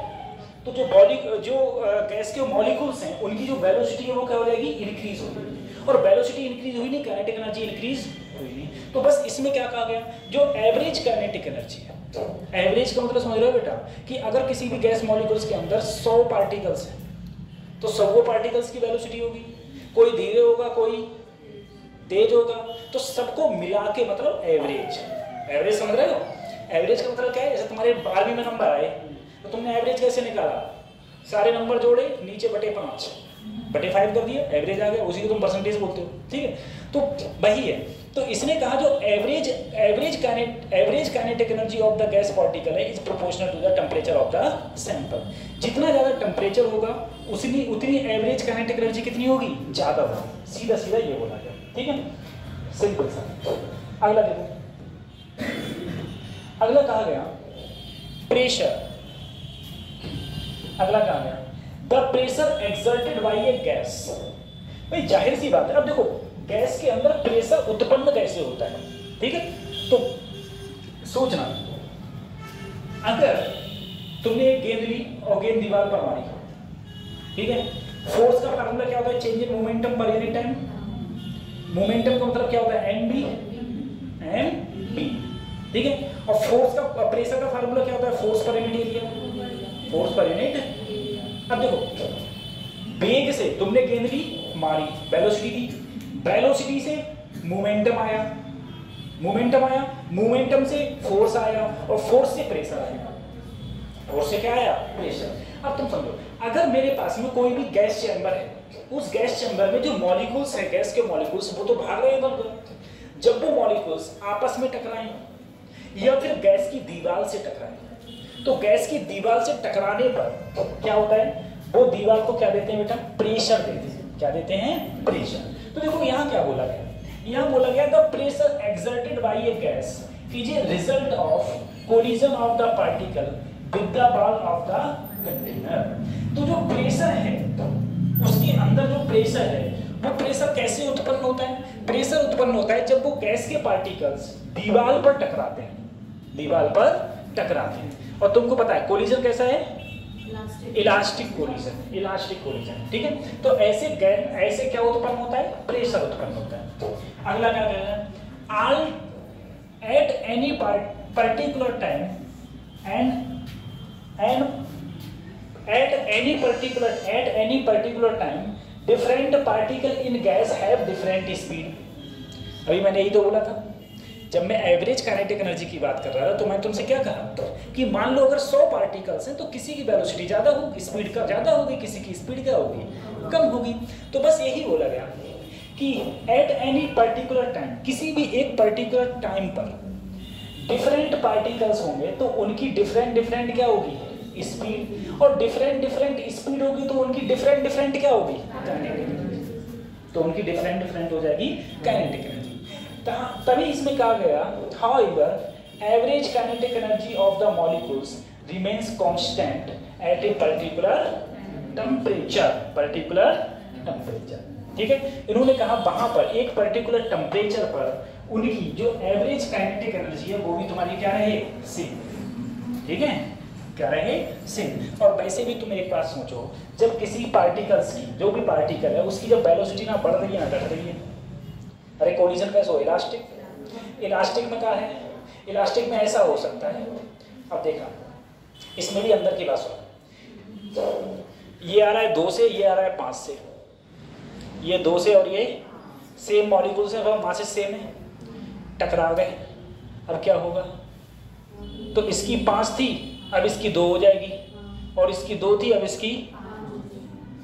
तो जो गैस के मॉलिक्यूल्स हैं उनकी जो वेलोसिटी है वो क्या हो जाएगी, इंक्रीज होगी, और वेलोसिटी इंक्रीज हुई नहीं, काइनेटिक एनर्जी इंक्रीज हुई नहीं। तो बस इसमें क्या कहा गया, जो एवरेज काइनेटिक एनर्जी है, एवरेज का मतलब समझ रहे हो बेटा कि अगर किसी भी गैस मॉलिक्यूल्स के अंदर 100 पार्टिकल्स हैं तो 100 पार्टिकल्स की वेलोसिटी होगी, कोई धीरे होगा कोई तेज होगा, तो सबको मिला के मतलब एवरेज समझ रहे हो। एवरेज का मतलब क्या है, जैसे तुम्हारे 12वीं में नंबर आए तो तुमने एवरेज कैसे निकाला, सारे नंबर जोड़े, नीचे बटे 5 कर दिया, एवरेज आ गया, उसी को तुम परसेंटेज बोलते हो, ठीक है। तो वही है, तो इसने कहा जो average kinetic energy of the gas particle है is proportional to the temperature of the sample. जितना ज्यादा टेम्परेचर होगा उतनी एवरेज काइनेटिक एनर्जी कितनी होगी, ज्यादा होगी, सीधा ये बोला गया, ठीक है, सिंपल सा। अगला देखो, अगला कहा गया प्रेशर, अगला कहा गया the pressure exerted by A gas. भाई जाहिर सी बात है, अब देखो गैस के अंदर प्रेशर उत्पन्न कैसे होता है, ठीक है। तो सोचना, अगर तुमने एक गेंद ली और गेंद दीवार पर मारी, ठीक है, फोर्स का फार्मूला क्या होता है, change in momentum per unit time. Momentum का मतलब क्या होता है, mb, ठीक है। और फोर्स का, प्रेशर का फार्मूला क्या होता है, फोर्स पर unit area, force per unit. अब देखो वेग से तुमने गेंद ली, मारी, वेलोसिटी दी, वेलोसिटी से मोमेंटम आया, मोमेंटम से फोर्स आया, और फोर्स से प्रेशर आया, फोर्स से क्या आया, प्रेशर। अब तुम समझो, अगर मेरे पास में कोई भी गैस चैम्बर है, उस गैस चैम्बर में जो मॉलिक्यूल्स है, गैस के मॉलिक्यूल्स, वो तो भाग रहे हैं इधर-उधर। जब वो मॉलिक्यूल्स आपस में टकराएं या फिर गैस की दीवार से टकराएं, तो गैस की दीवार से टकराने पर क्या होता है, वो दीवार को क्या देते हैं बेटा, प्रेशर देते हैं। क्या देते हैं, प्रेशर। तो देखो यहाँ क्या बोला गया, यहाँ बोला गया the pressure exerted by A gas is a result of collision of the particle with the wall of the container. तो जो प्रेशर है, उसके अंदर जो प्रेशर है, वो प्रेशर कैसे उत्पन्न होता है, प्रेशर उत्पन्न होता है जब वो गैस के पार्टिकल्स दीवार पर टकराते हैं, दीवार पर टकराते हैं। और तुमको पता है कोलिजन कैसा है, इलास्टिक कोलिजन, इलास्टिक कोलिजन, ठीक है। तो ऐसे क्या उत्पन्न होता है, प्रेशर उत्पन्न होता है। अगला क्या कह रहा है, all at any particular time and at any particular time different particle in gas have different speed। अभी मैंने यही तो बोला था, जब मैं एवरेज काइनेटिक एनर्जी की बात कर रहा था तो मैं तुमसे क्या कहा कि मान लो अगर 100 पार्टिकल्स हैं तो किसी की वेलोसिटी ज़्यादा होगी, स्पीड का ज़्यादा होगी, किसी की स्पीड क्या होगी, कम होगी। तो बस यही बोला गया कि एट एनी पर्टिकुलर टाइम, किसी भी एक पर्टिकुलर टाइम पर डिफरेंट पार्टिकल्स होंगे तो उनकी डिफरेंट क्या होगी, स्पीड, और डिफरेंट स्पीड होगी तो उनकी डिफरेंट क्या होगी, काइनेटिक एनर्जी। तो उनकी डिफरेंट हो जाएगी काइनेटिक एनर्जी। तभी इसमें कहा गया, however average kinetic energy of the molecules remains constant eight a particular temperature, ठीक है। इन्होंने कहा वहां पर एक पर्टिकुलर टेम्परेचर पर उनकी जो एवरेज काइनेटिक एनर्जी है वो भी तुम्हारी क्या रहे, सेम, ठीक है, क्या रहे, सेम। और वैसे भी तुम एक बात सोचो, जब किसी पार्टिकल्स की, जो भी पार्टिकल है उसकी जब वेलोसिटी ना बढ़ रही है ना घट रही है, अरे कोलिजन कैसे हो, इलास्टिक में क्या है, इलास्टिक में ऐसा हो सकता है। अब देखा इसमें भी अंदर की बात सुनो, ये आ रहा है 2 से, ये आ रहा है 5 से, ये 2 से और ये सेम मॉलिक्यूल से, वहाँ से सेम है, टकरा गए। अब क्या होगा, तो इसकी 5 थी अब इसकी 2 हो जाएगी, और इसकी 2 थी अब इसकी,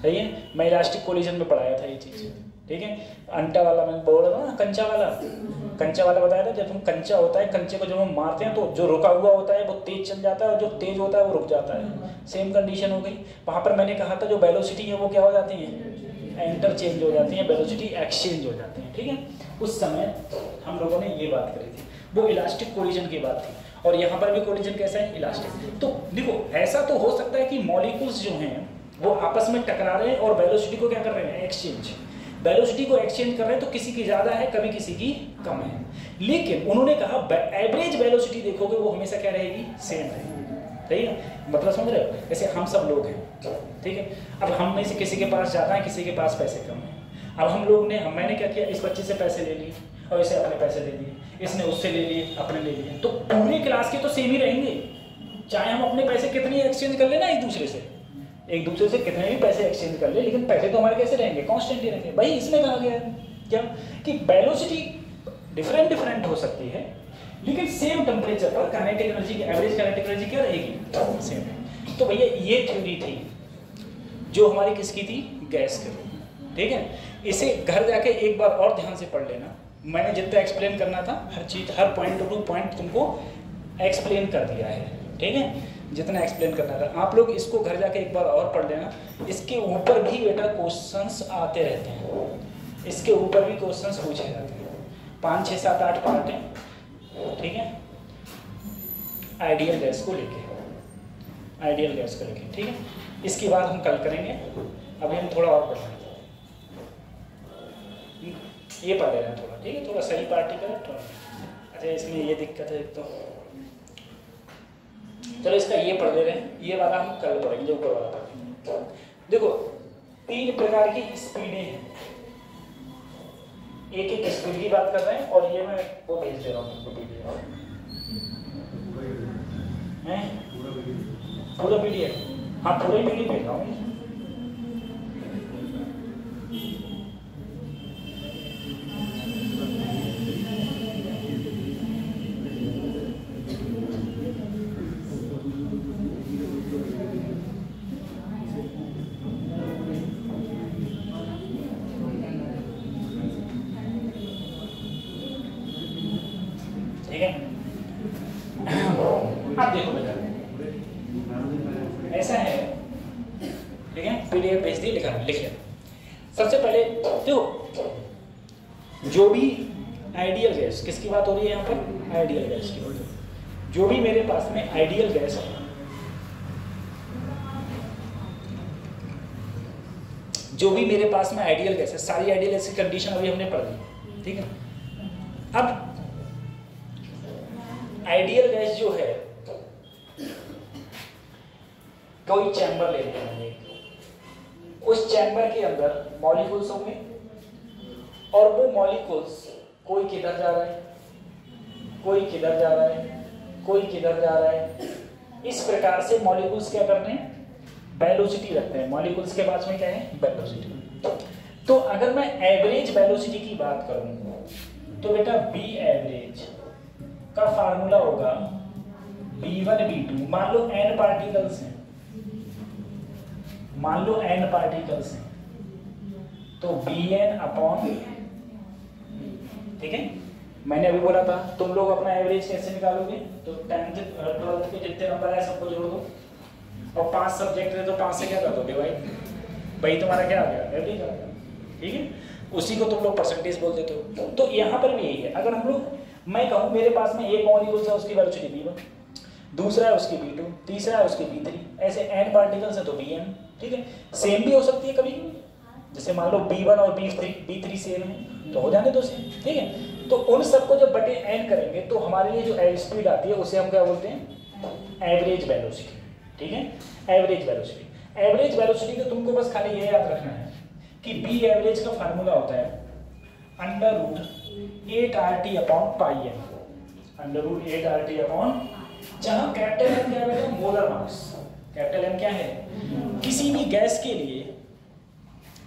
सही है। मैं इलास्टिक कोलिजन में पढ़ाया था ये चीज़, ठीक है। अंटा वाला मैं बोल रहा था ना, कंचा वाला बताया था। जब हम कंचा होता है, कंचे को जब हम मारते हैं तो जो रुका हुआ होता है वो तेज चल जाता है और जो तेज होता है वो रुक जाता है। सेम कंडीशन हो गई वहाँ पर। मैंने कहा था जो वेलोसिटी है वो क्या हो जाती है, इंटरचेंज हो जाती है, वेलोसिटी एक्सचेंज हो जाती है, ठीक है। उस समय हम लोगों ने ये बात करी थी, वो इलास्टिक कोलिजन की बात थी। और यहाँ पर भी कोलिजन कैसा है, इलास्टिक। तो देखो ऐसा तो हो सकता है कि मॉलिक्यूल्स जो हैं वो आपस में टकरा रहे हैं और वेलोसिटी को क्या कर रहे हैं, एक्सचेंज, वेलोसिटी को एक्सचेंज कर रहे हैं। तो किसी की ज़्यादा है, कभी किसी की कम है, लेकिन उन्होंने कहा एवरेज वेलोसिटी देखोगे वो हमेशा क्या रहेगी, सेम रहेगी, सही है। मतलब समझ रहे हो, जैसे हम सब लोग हैं, ठीक है। अब हम में से किसी के पास ज़्यादा है, किसी के पास पैसे कम है। अब हम लोग ने, मैंने क्या किया, इस बच्चे से पैसे ले लिए और इसे अपने पैसे दे दिए, इसने उससे ले लिए, अपने ले लिए। तो पूरे क्लास के तो सेम ही रहेंगे, चाहे हम अपने पैसे कितने एक्सचेंज कर लेना एक दूसरे से कितने भी पैसे एक्सचेंज कर ले, लेकिन पैसे तो हमारे कैसे रहेंगे, कांस्टेंट ही रहेंगे। भाई इसमें कहा गया है क्या कि वेलोसिटी डिफरेंट हो सकती है, लेकिन सेम टेम्परेचर पर काइनेटिक एनर्जी की, एवरेज काइनेटिक एनर्जी क्या रहेगी, सेम। तो भैया ये थ्योरी थी जो हमारी किसकी थी, गैस की, ठीक है। इसे घर जाके एक बार और ध्यान से पढ़ लेना। मैंने जितना एक्सप्लेन करना था हर चीज़, हर पॉइंट टू पॉइंट तुमको एक्सप्लेन कर दिया है, ठीक है। जितना एक्सप्लेन करना था आप लोग इसको घर जाके एक बार और पढ़ लेना। इसके ऊपर भी बेटा क्वेश्चंस आते रहते हैं, इसके ऊपर भी क्वेश्चंस पूछे जाते हैं। 5, 6, 7, 8 पार्ट हैं, ठीक है, आइडियल गैस को लेके, ठीक है। इसकी बात हम कल करेंगे, अभी हम थोड़ा और पढ़ लेंगे। ये पढ़ ले रहे हैं थोड़ा, ठीक है, थोड़ा सही पार्टिकल थोड़ा। अच्छा इसमें ये दिक्कत है एक तो, चलो इसका ये पढ़ ले रहे हैं, ये वाला हम कल पढ़ेंगे, ऊपर वाला पढ़ेंगे। देखो 3 प्रकार की स्पीडें हैं, एक स्पीड की बात कर रहे हैं, और ये मैं वो भेज दे रहा हूँ पूरा पीडीएफ, हाँ पूरा पीडीएफ भेज रहा हूँ। आप देखो बेटा ऐसा है, ठीक है, पीडीएफ भेज दी, लिख लिया। सबसे पहले देखो जो भी आइडियल गैस, किसकी बात हो रही है यहाँ पर, आइडियल गैस की। जो भी मेरे पास में आइडियल गैस है, जो भी मेरे पास में आइडियल गैस है, सारी आइडियल गैस की कंडीशन अभी हमने पढ़ ली, ठीक है। अब आइडियल गैस जो है कोई चैम्बर ले लिया मैंने, उस चैम्बर के अंदर मॉलिक्यूल्स होंगे और वो मॉलिक्यूल्स कोई किधर जा रहा है, कोई किधर जा रहा है, कोई किधर जा रहा है। इस प्रकार से मॉलिक्यूल्स क्या करते हैं, वेलोसिटी रखते हैं। मॉलिक्यूल्स के पास में क्या है, वेलोसिटी। तो अगर मैं एवरेज वेलोसिटी की बात करूं तो बेटा बी एवरेज का फार्मूला होगा b1 b2। मान लो n पार्टिकल्स हैं, मान लो n पार्टिकल्स हैं, तो bn अपॉन, ठीक है। मैंने अभी बोला था तुम लोग अपना एवरेज कैसे निकालोगे, तो 10th 12th के जितने नंबर है सबको जोड़ दो और 5 सब्जेक्ट है तो 5 से क्या कर दोगे भाई, भाई तुम्हारा क्या आ गया, एवरेज आ गया, ठीक है। उसी को तुम लोग परसेंटेज बोल देते हो। तो यहाँ पर भी यही है। अगर हम लोग, मैं कहूँ मेरे पास में एक मॉलिक्यूल है उसकी वेलोसिटी b1, दूसरा है उसकी b2, तीसरा है उसकी b3, ऐसे n पार्टिकल्स है तो bn, ठीक है। सेम भी हो सकती है कभी, जैसे मान लो b1 और b3 सेम है तो हो जाने दो सेम, ठीक है। तो उन सबको जब बटे n करेंगे तो हमारे लिए जो स्पीड आती है उसे हम क्या बोलते हैं, एवरेज वेलोसिटी, ठीक है। एवरेज वेलोसिटी, एवरेज वेलोसिटी का तुमको बस खाली ये याद रखना है कि बी एवरेज का फार्मूला होता है √8RT upon pi M, √8RT upon, जहां कैपिटल एम क्या है, मोलर मास। कैपिटल एम क्या है, किसी भी गैस के लिए,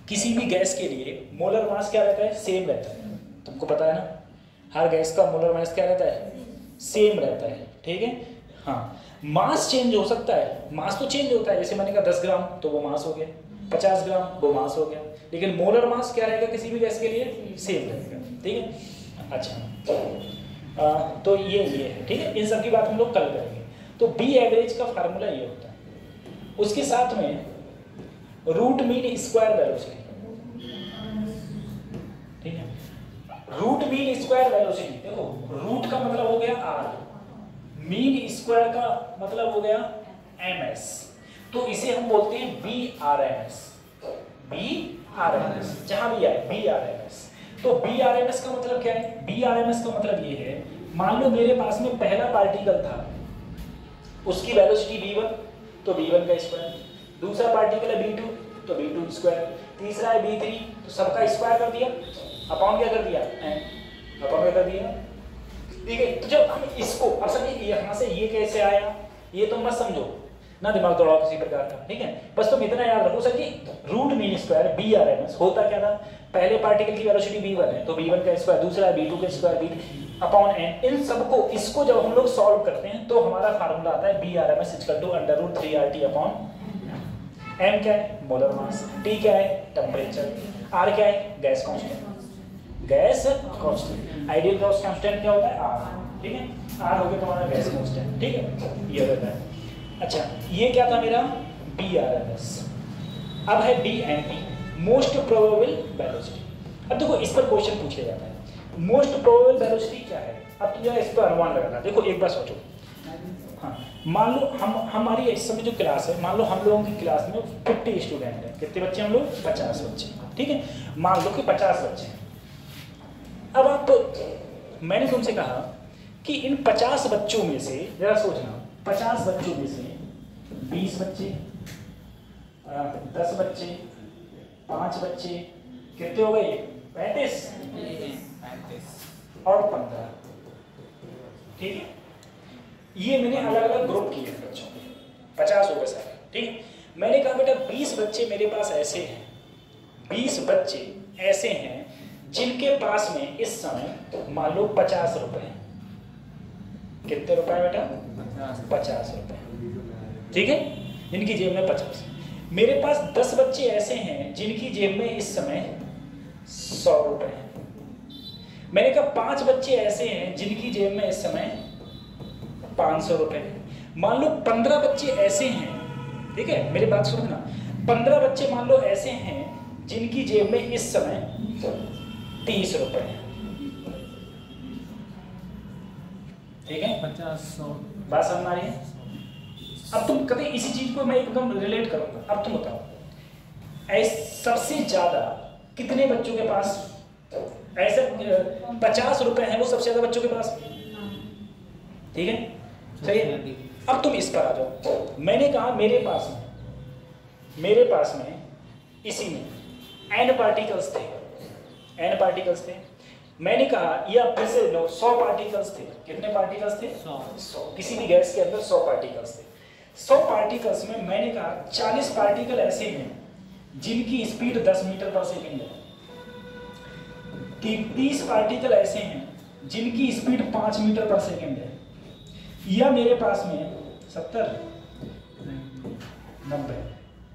किसी भी गैस के लिए मोलर मास क्या रहता है, सेम रहता है। तुमको पता है ना, हर गैस का मोलर मास क्या रहता है, सेम रहता है, ठीक है। हाँ, मास चेंज हो सकता है, मास तो चेंज होता है, जैसे मैंने कहा 10 ग्राम तो वो मास हो गया, 50 ग्राम वो मास हो गया, लेकिन मोलर मास क्या रहेगा किसी भी गैस के लिए, सेम रहेगा, ठीक है। अच्छा, तो ये है, ठीक है। इन सब की बात हम लोग कल करेंगे। तो बी एवरेज का फार्मूला ये होता है, उसके साथ में रूट मीन स्क्वायर वेलोसिटी, ठीक है। रूट मीन स्क्वायर वेलोसिटी, देखो रूट का मतलब हो गया r, मीन स्क्वायर का मतलब हो गया ms, तो इसे हम बोलते हैं BRMS, BRMS जहां भी आए BRMS। तो BRMS का मतलब क्या है, BRMS का मतलब ये है, मान लो मेरे पास में पहला पार्टिकल था, उसकी वेलोसिटी v1 तो v1 का स्क्वायर, दूसरा पार्टिकल है v2 तो v2 स्क्वायर, तीसरा है v3 तो सबका स्क्वायर कर दिया, अपॉन क्या कर दिया, अपॉन क्या कर दिया, ठीक है। तो जब हम इसको, अब समझिए यहाँ से ये कैसे आया, ये तुम मत समझो ना, दिमाग दौड़ाओ किसी प्रकार का, ठीक है। बस तुम इतना याद रखो सर जी, रूट मीन स्क्वायर BRMS होता क्या था, पहले पार्टिकल की वेलोसिटी v1 है तो v1 का स्क्वायर, दूसरा है v2 का स्क्वायर, v3 अपॉन n। इन सबको, इसको जब हम लोग सॉल्व करते हैं तो हमारा फार्मूला आता है BRMS √3RT अपॉन m क्या है, मोलर मास, t क्या है, टेम्परेचर, r क्या है, gas constant, gas constant, ideal gas constant क्या होता है, r, ठीक है। r हो गया तुम्हारा गैस कांस्टेंट, ठीक है, ये रहता है। अच्छा, ये क्या था मेरा BRMS। अब है BMP, मोस्ट प्रोबेबल वेलोसिटी। अब देखो इस पर क्वेश्चन पूछा जाता है, मोस्ट प्रोबेबल वेलोसिटी क्या है। अब तो इस पर अनुमान लगाना, देखो एक बार सोचो, हाँ मान लो हमारी इस समय जो क्लास है, मान लो हम लोगों की क्लास में 50 स्टूडेंट हैं, कितने बच्चे हम लोग, 50 बच्चे, ठीक है। मान लो कि 50 बच्चे हैं। अब आप, मैंने तुमसे कहा कि इन 50 बच्चों में से जरा सोचना, 50 बच्चों में से 20 बच्चे, 10 बच्चे, 5 बच्चे, कितने हो गए, 35 और 15, ठीक है। ये मैंने अलग अलग ग्रुप किए बच्चों के, 50 हो गए सारे, ठीक है। मैंने कहा बेटा 20 बच्चे मेरे पास ऐसे हैं, 20 बच्चे ऐसे हैं जिनके पास में इस समय मान लो 50 रुपए, कितने रुपए बेटा, 50 रुपए, ठीक है। जिनकी जेब में 50, मेरे पास 10 बच्चे ऐसे हैं जिनकी जेब में इस समय 100 रुपए हैं। मैंने कहा 5 बच्चे ऐसे हैं जिनकी जेब में इस समय 500 रुपए हैं। मान लो 15 बच्चे ऐसे हैं, ठीक है, मेरी बात सुनना, 15 बच्चे मान लो ऐसे हैं जिनकी जेब में इस समय 30 रुपए हैं, ठीक है। 50-100 बात समझ आ रही है। अब तुम कभी इसी चीज को मैं एकदम रिलेट करूंगा। अब तुम बताओ, सबसे ज्यादा कितने बच्चों के पास ऐसे 50 रुपए हैं, वो सबसे ज्यादा बच्चों के पास, ठीक है, सही है। अब तुम इस पर आ जाओ, मैंने कहा मेरे पास मेरे पास में इसी में n पार्टिकल्स थे, n पार्टिकल्स थे। मैंने कहा या फिर से 100 पार्टिकल्स थे। कितने पार्टिकल्स थे? 100। किसी भी गैस के अंदर 100 पार्टिकल्स थे। 100 पार्टिकल्स में मैंने कहा 40 पार्टिकल ऐसे हैं जिनकी स्पीड 10 मीटर पर सेकेंड है, 30 पार्टिकल ऐसे हैं जिनकी स्पीड 5 मीटर पर सेकेंड है, या मेरे पास में 70 90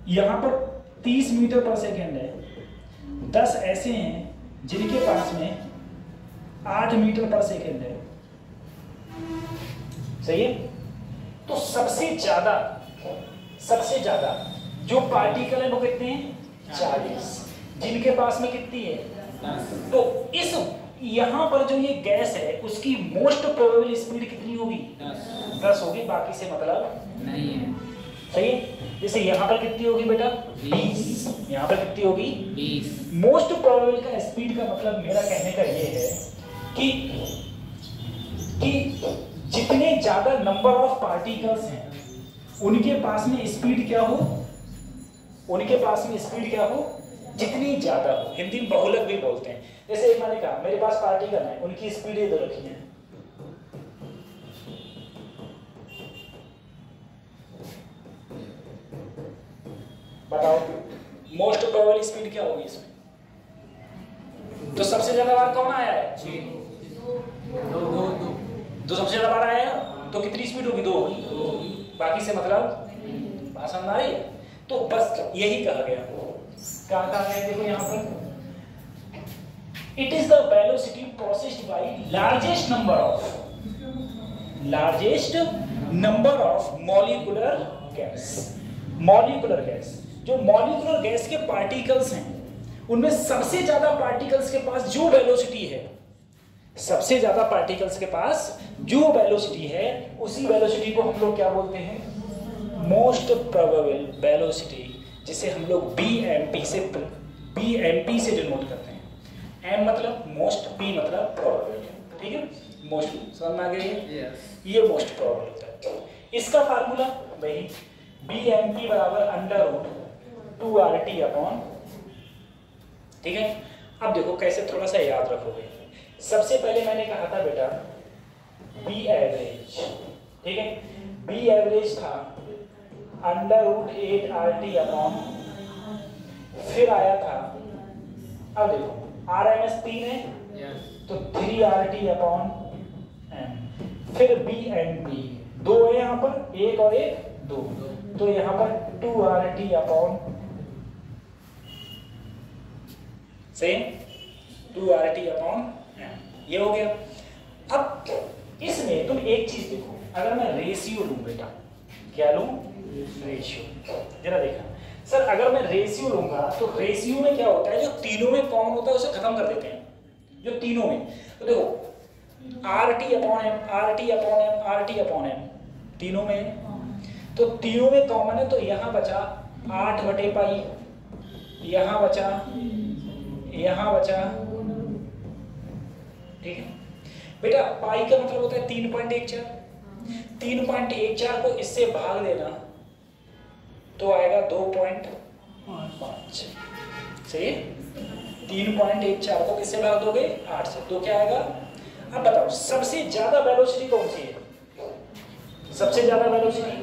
यहाँ पर 30 मीटर पर सेकेंड है, 10 ऐसे हैं जिनके पास में 8 मीटर पर सेकेंड है। सही है? तो सबसे ज्यादा जो पार्टिकल है वो कितने हैं? 40, जिनके पास में कितनी है? 10। तो इस यहाँ पर जो ये गैस है उसकी मोस्ट प्रोबेबल स्पीड कितनी होगी? 10 होगी, बाकी से मतलब नहीं है। सही है? जैसे यहाँ पर कितनी होगी बेटा? 20। यहाँ पर कितनी होगी? 20। मोस्ट प्रोबेबल का स्पीड का मतलब मेरा कहने का ये है कि जितने ज्यादा नंबर ऑफ पार्टिकल्स हैं उनके पास में स्पीड क्या हो? उनके पास में स्पीड क्या हो? जितनी ज्यादा हो। हिंदी में बहुलक भी बोलते हैं। जैसे एक मैंने कहा मेरे पास पार्टिकल है, उनकी स्पीड इधर रखी है, बताओ मोस्ट प्रोबेबल स्पीड क्या होगी इसमें? तो सबसे ज्यादा बार कौन आया है? दो सबसे ज्यादा बार आया है, तो कितनी स्पीड होगी? 2 होगी, बाकी से मतलब भाषा में आ रही है। तो बस यही कहा गया। क्या कहा गया? देखो यहाँ पर it is the velocity processed bye largest number of molecular gas. Molecular gas, जो मॉलिक्यूलर गैस के पार्टिकल्स हैं उनमें सबसे ज्यादा पार्टिकल्स के पास जो वेलोसिटी है, सबसे ज्यादा पार्टिकल्स के पास जो वेलोसिटी है, उसी वेलोसिटी को हम लोग क्या बोलते हैं? मोस्ट प्रोबेबल वेलोसिटी, जिसे हम लोग BMP से डिनोट करते हैं। M मतलब मोस्ट, P मतलब प्रोबेबल। ठीक है? मोस्ट समझ में आ गई है? ये मोस्ट प्रोबेबल होता है। इसका फार्मूला वही BMP बराबर √2RT अपॉन। ठीक है? अब देखो कैसे थोड़ा सा याद रखोगे। सबसे पहले मैंने कहा था बेटा B एवरेज। ठीक है? B एवरेज था √8RT अपॉन, फिर आया था, अब देखो RMS 3 है तो 3RT अपॉन M, फिर BMP 2 है यहाँ पर, 1 और 1 2, तो यहाँ पर 2RT upon same 2RT upon M। ये हो गया। अब इसमें तुम एक चीज देखो, अगर मैं रेशियो लूं बेटा, क्या लूं? रेशियो। जरा देखा सर, अगर मैं रेशियो लूंगा तो रेशियो में क्या होता है? जो तीनों में कॉमन होता है उसे खत्म कर देते हैं। जो तीनों में, तो देखो RT upon M, RT upon M, RT upon M, तीनों में, तो तीनों में कॉमन है, तो यहाँ बचा 8/पाई, यहाँ बचा, यहाँ बचा। ठीक है बेटा? पाई का मतलब होता है 3.14। 3.14 को इससे भाग देना तो आएगा 2.5। सही है? 3.14 को किससे भाग दोगे? 8 से, तो क्या आएगा? अब बताओ सबसे ज्यादा वेलोसिटी कौन सी है? सबसे ज्यादा वेलोसिटी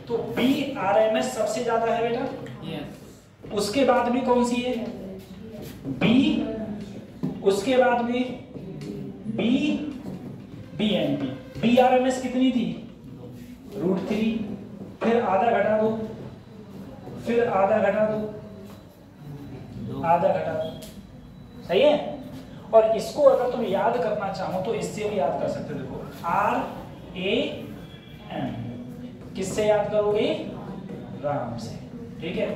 तो BRMS सबसे ज्यादा है बेटा। उसके बाद में कौन सी है? B, उसके बाद में BMP। BRMS कितनी थी? √3, फिर आधा घटा दो, फिर आधा घटा दो, आधा घटा दो। सही है? और इसको अगर तुम याद करना चाहो तो इससे भी याद कर सकते हो। देखो RAM, किससे याद करोगे? राम से। ठीक है?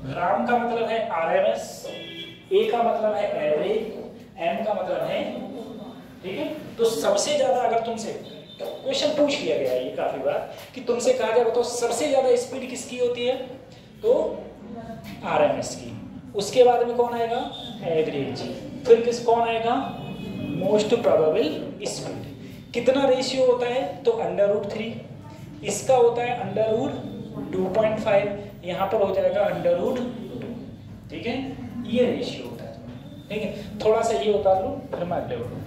राम का मतलब है RMS, A का मतलब है एवरेज, M का मतलब है। ठीक है? तो सबसे ज्यादा अगर तुमसे क्वेश्चन पूछ लिया गया है ये काफी बार कि तुमसे कहा गया बताओ सबसे ज्यादा स्पीड किसकी होती है? तो RMS की। उसके बाद में कौन आएगा? एवरेज। फिर कौन आएगा? Most probable speed. कितना रेशियो होता है? तो √3। इसका होता है √2.5, यहाँ पर हो जाएगा √2, ठीक है, ये रेशियो होता है, ठीक है। थोड़ा सा ये उतार लो फिर मैं अगले उठाऊँ।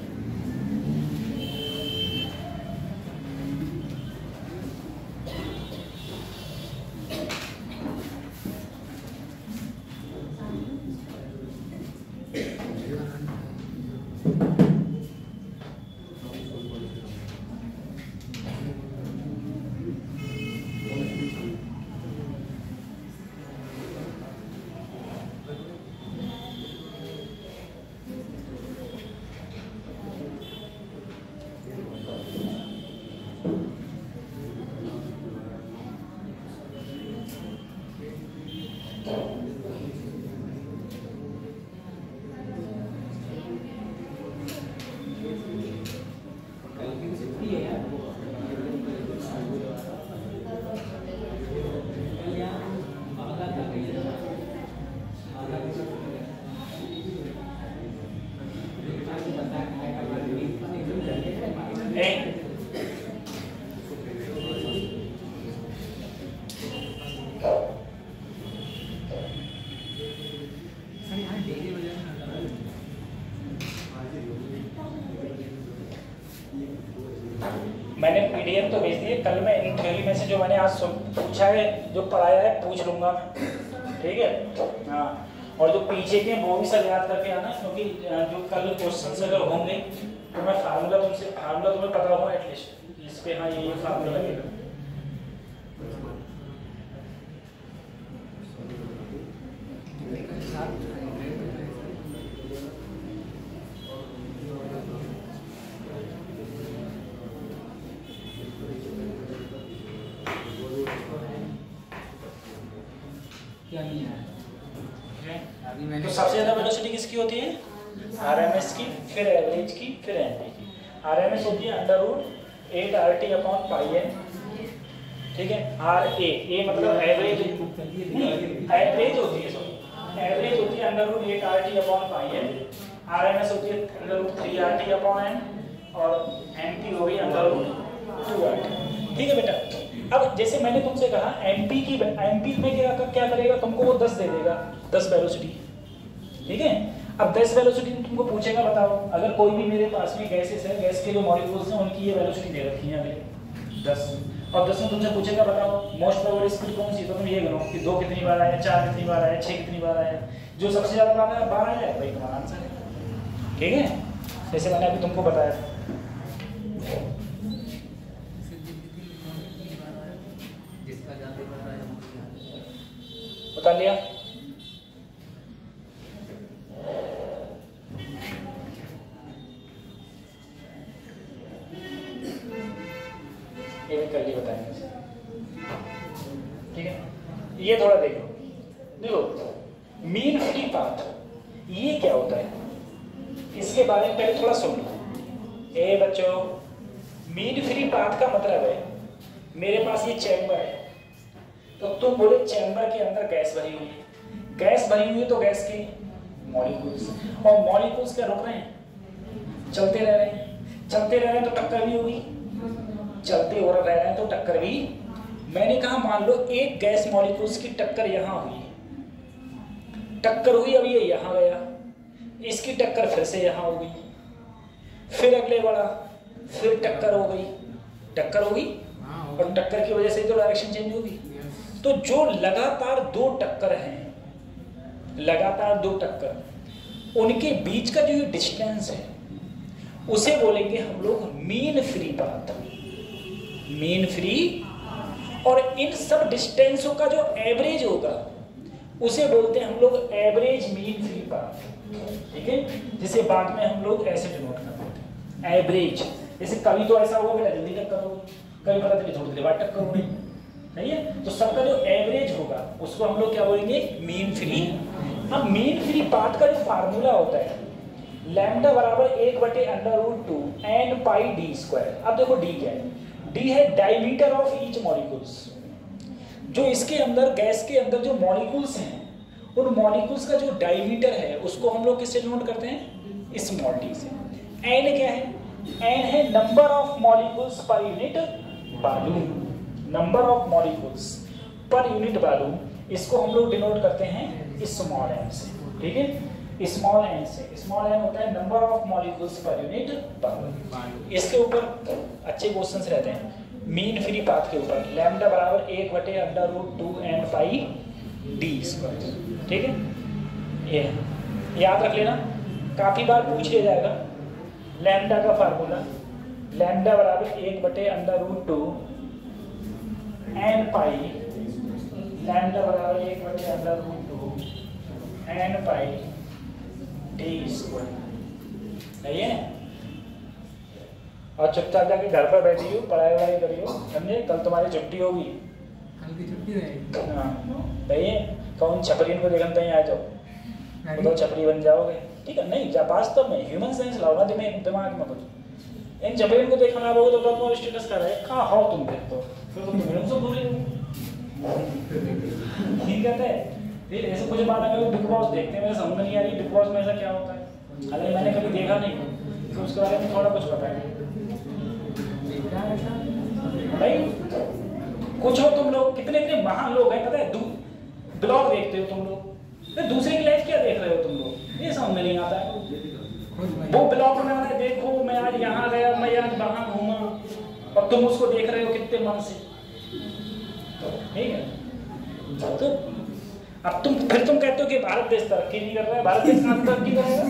मैंने पीडीएफ तो भेज दी है, कल मैं इन थ्योरी में से जो मैंने आज पूछा है, जो पढ़ाया है, पूछ लूंगा मैं, ठीक है। हाँ, और जो पीछे के वो भी सब याद करके आना, क्योंकि जो कल क्वेश्चन अगर होंगे तो मैं फार्मूला तुम्हें पता होगा एटलीस्ट इस पे। हाँ, ये फार्मूला लगेगा। तो सबसे ज्यादा वेलोसिटी किसकी होती है? आरएमएस की, फिर एवरेज की, फिर एनपी की। आरएमएस होती है √8 RT/πn, ठीक है। ए मतलब एवरेज, एवरेज होती है, सॉरी एवरेज होती है √8 RT/πn, आरएमएस होती है √3 RT/n और एनपी हो गई √2 RT, ठीक है बेटा। अब जैसे मैंने तुमसे कहा एमपी में क्या करेगा, तुमको वो 10 दे देगा, 10 वेलोसिटी, ठीक है। अब 10 वेलोसिटी तुमको पूछेगा, बताओ अगर कोई भी मेरे पास में गैसेस है, गैस के जो मॉलिक्यूल्स हैं उनकी ये वेलोसिटी दे रखी है अगले 10, और 10 में तुमसे पूछेगा बताओ मोस्ट प्रोबेबल स्पीड कौन सी, तो तुम ये करो कि 2 कितनी बार आया, 4 कितनी बार आया, 6 कितनी बार आया, जो सबसे ज्यादा बार आया 12 है, भाई तुम्हारा आंसर है, ठीक है। जैसे मैंने अभी तुमको बताया, बता लिया। ये भी कल ही बताएंगे, ठीक है। ये थोड़ा देखो मीन फ्री पाथ ये क्या होता है, इसके बारे में पहले थोड़ा सुन लो। ए बच्चों, मीन फ्री पाथ का मतलब है मेरे पास ये चैम्बर है, तो तुम बोले चैम्बर के अंदर गैस भरी हुई है, गैस भरी हुई है तो गैस के मॉलिक्यूल्स, और मॉलिक्यूल्स क्या रुक रहे हैं, चलते रह रहे हैं, चलते रह रहे हैं तो टक्कर भी होगी, चलते और रह रहे हैं तो टक्कर भी। मैंने कहा मान लो एक गैस मॉलिक्यूल्स की टक्कर यहाँ हुई, टक्कर हुई, अब ये यहाँ गया, इसकी टक्कर फिर से यहाँ हो गई, फिर अगले बढ़ा, फिर टक्कर हो गई, और टक्कर की वजह से तो डायरेक्शन चेंज होगी। तो जो लगातार दो टक्कर हैं, लगातार दो टक्कर, उनके बीच का जो डिस्टेंस है उसे बोलेंगे हम लोग mean free path, mean free. और इन सब डिस्टेंसों का जो एवरेज होगा उसे बोलते हैं हम लोग एवरेज मीन फ्री पाथ, ठीक है। जिसे बाद में हम लोग ऐसे डिनोट कर देते हैं एवरेज। जैसे कभी तो ऐसा होगा कि जल्दी टक्कर होगी, कभी पता चले थोड़ी देर बाद टक्कर होगी, सही है। तो सबका जो एवरेज होगा उसको हम लोग क्या बोलेंगे, मीन फ्री। अब मीन फ्री पाथ का जो फार्मूला होता है लैम्डा बराबर 1/√2 n πd²। अब देखो डी क्या है, डी है डायमीटर ऑफ ईच मॉलिक्यूल्स। जो इसके अंदर गैस के अंदर जो मॉलिक्यूल्स हैं उन मॉलिक्यूल्स का जो डायमीटर है उसको हम लोग किससे नोट करते हैं, स्मॉल डी से। एन क्या है, एन है number of molecules per unit volume, number of molecules per unit volume. इसको हम लोग डिनोट करते हैं स्मॉल एन से, ठीक है, स्मॉल एन से। स्मॉल एन होता है number of molecules per unit power. इसके ऊपर अच्छे क्वेश्चंस रहते हैं मीन फ्री पाथ के ऊपर, लैम्डा बराबर 1/√2n πd², ठीक है, ये याद रख लेना, काफ़ी बार पूछ लिया जाएगा। लैम्डा का फार्मूला, लैम्डा बराबर 1/√2n π, लैम्डा बराबर 1/√2n πd², सही है। और चुपचाप जाके घर पर बैठी हो, पढ़ाई वढ़ाई करियो, समझे, कल तुम्हारी छुट्टी होगी। कल की छुट्टी रहेगी। हाँ सही है, कौन छपरी को देखन तहीं आ जाओ, तो छपरी बन जाओगे, ठीक है। नहीं, जब वास्तव में ह्यूमन साइंस लाओ ना दिमाग में कुछ, इन छपरी को देखना लोगे तो तुम्हारा स्टेटस कर रहे हैं, कहाँ हो तुम, फिर तो तुम हमसे दूर ही हो, ठीक कहते हैं। फिर ऐसे कुछ बात अगर बिग बॉस देखते हैं, मेरे समझ नहीं आ रही बिग बॉस में ऐसा क्या होता है, हालांकि मैंने कभी देखा नहीं, तो उसके बारे में थोड़ा कुछ पता है भाई। कुछ हो तुम लोग, कितने इतने महान लोग हैं पता है, ब्लॉग देखते हो तुम लोग, तो दूसरे की लाइफ क्या देख रहे हो तुम लोग, ये समझ में नहीं आता है। वो ब्लॉग में मैंने देखो मैं आज यहाँ गया, मैं आज वहाँ घूमा, और तुम उसको देख रहे हो कितने मन से, ठीक है। तो अब तुम कहते हो कि भारत देश तरक्की नहीं कर रहा है, भारत देश कहाँ तरक्की करेगा,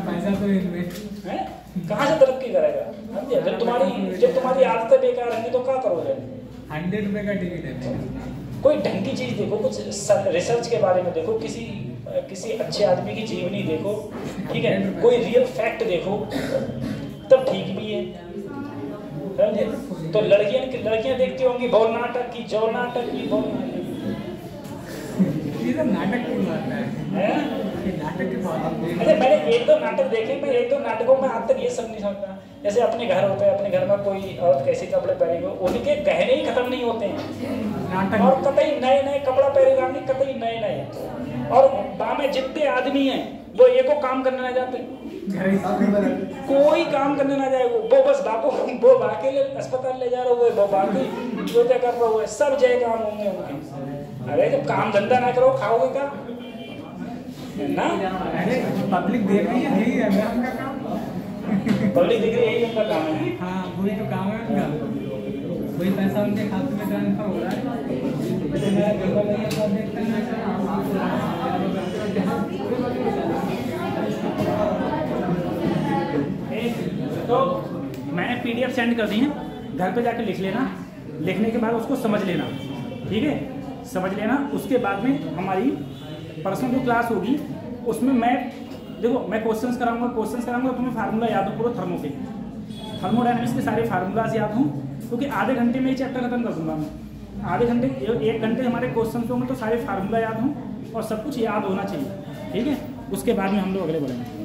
पैसा तो इनमें है, कहाँ से तरक्की करेगा, समझे। जब तुम्हारी आदतें बेकार रहेंगी तो क्या करोगे। 100 रुपये का टिकट है। कोई ढंग की चीज़ देखो, कुछ रिसर्च के बारे में देखो, किसी अच्छे आदमी की जीवनी देखो, ठीक है, कोई रियल फैक्ट देखो, तब ठीक भी है, समझे। तो लड़कियां देखती होंगी बहु नाटक की, जो नाटक की, बहु ये सब नाटक की बात है, नाटक की बात है। अरे मैंने 1-2 नाटक देखे, मैं 1-2 नाटकों में आज तक ये सब नहीं समझता। जैसे अपने घर होते हैं, अपने घर में कोई औरत कैसे कपड़े पहनेगी, उनके गहने ही खत्म नहीं होते हैं, और कतई नए नए कपड़ा पहनेगा, कतई नए, और गाँव में जितने आदमी हैं वो एको काम करने ना जाते, कोई काम करने ना जाए, वो बस बापू वो बाकी अस्पताल ले जा रहा हुआ है, वो बाकी जो क्या कर रहा हुआ है, सब जय काम होंगे उनके। अरे जब काम धंधा ना करो खाओगे क्या ना। अरे पब्लिक देख रही है, यही है उनका काम, पब्लिक देख रही है, यही उनका काम है। हाँ वही तो काम है उनका, वही पैसा उनके खाते में ट्रांसफर हो रहा है। तो मैंने PDF सेंड कर दी है, घर पे जाके लिख लेना, लिखने के बाद उसको समझ लेना, ठीक है, समझ लेना। उसके बाद में हमारी पर्सनल जो क्लास होगी उसमें मैं क्वेश्चंस कराऊंगा, तुम्हें फार्मूला याद हो पूरा थर्मोडायनामिक्स के सारे फार्मूलाज याद हों, क्योंकि आधे घंटे में ये चैप्टर खत्म कर दूंगा मैं। आधे घंटे 1 घंटे हमारे क्वेश्चंस होंगे, तो सारे फार्मूला याद हों और सब कुछ याद होना चाहिए, ठीक है। उसके बाद में हम लोग अगले बढ़ेंगे।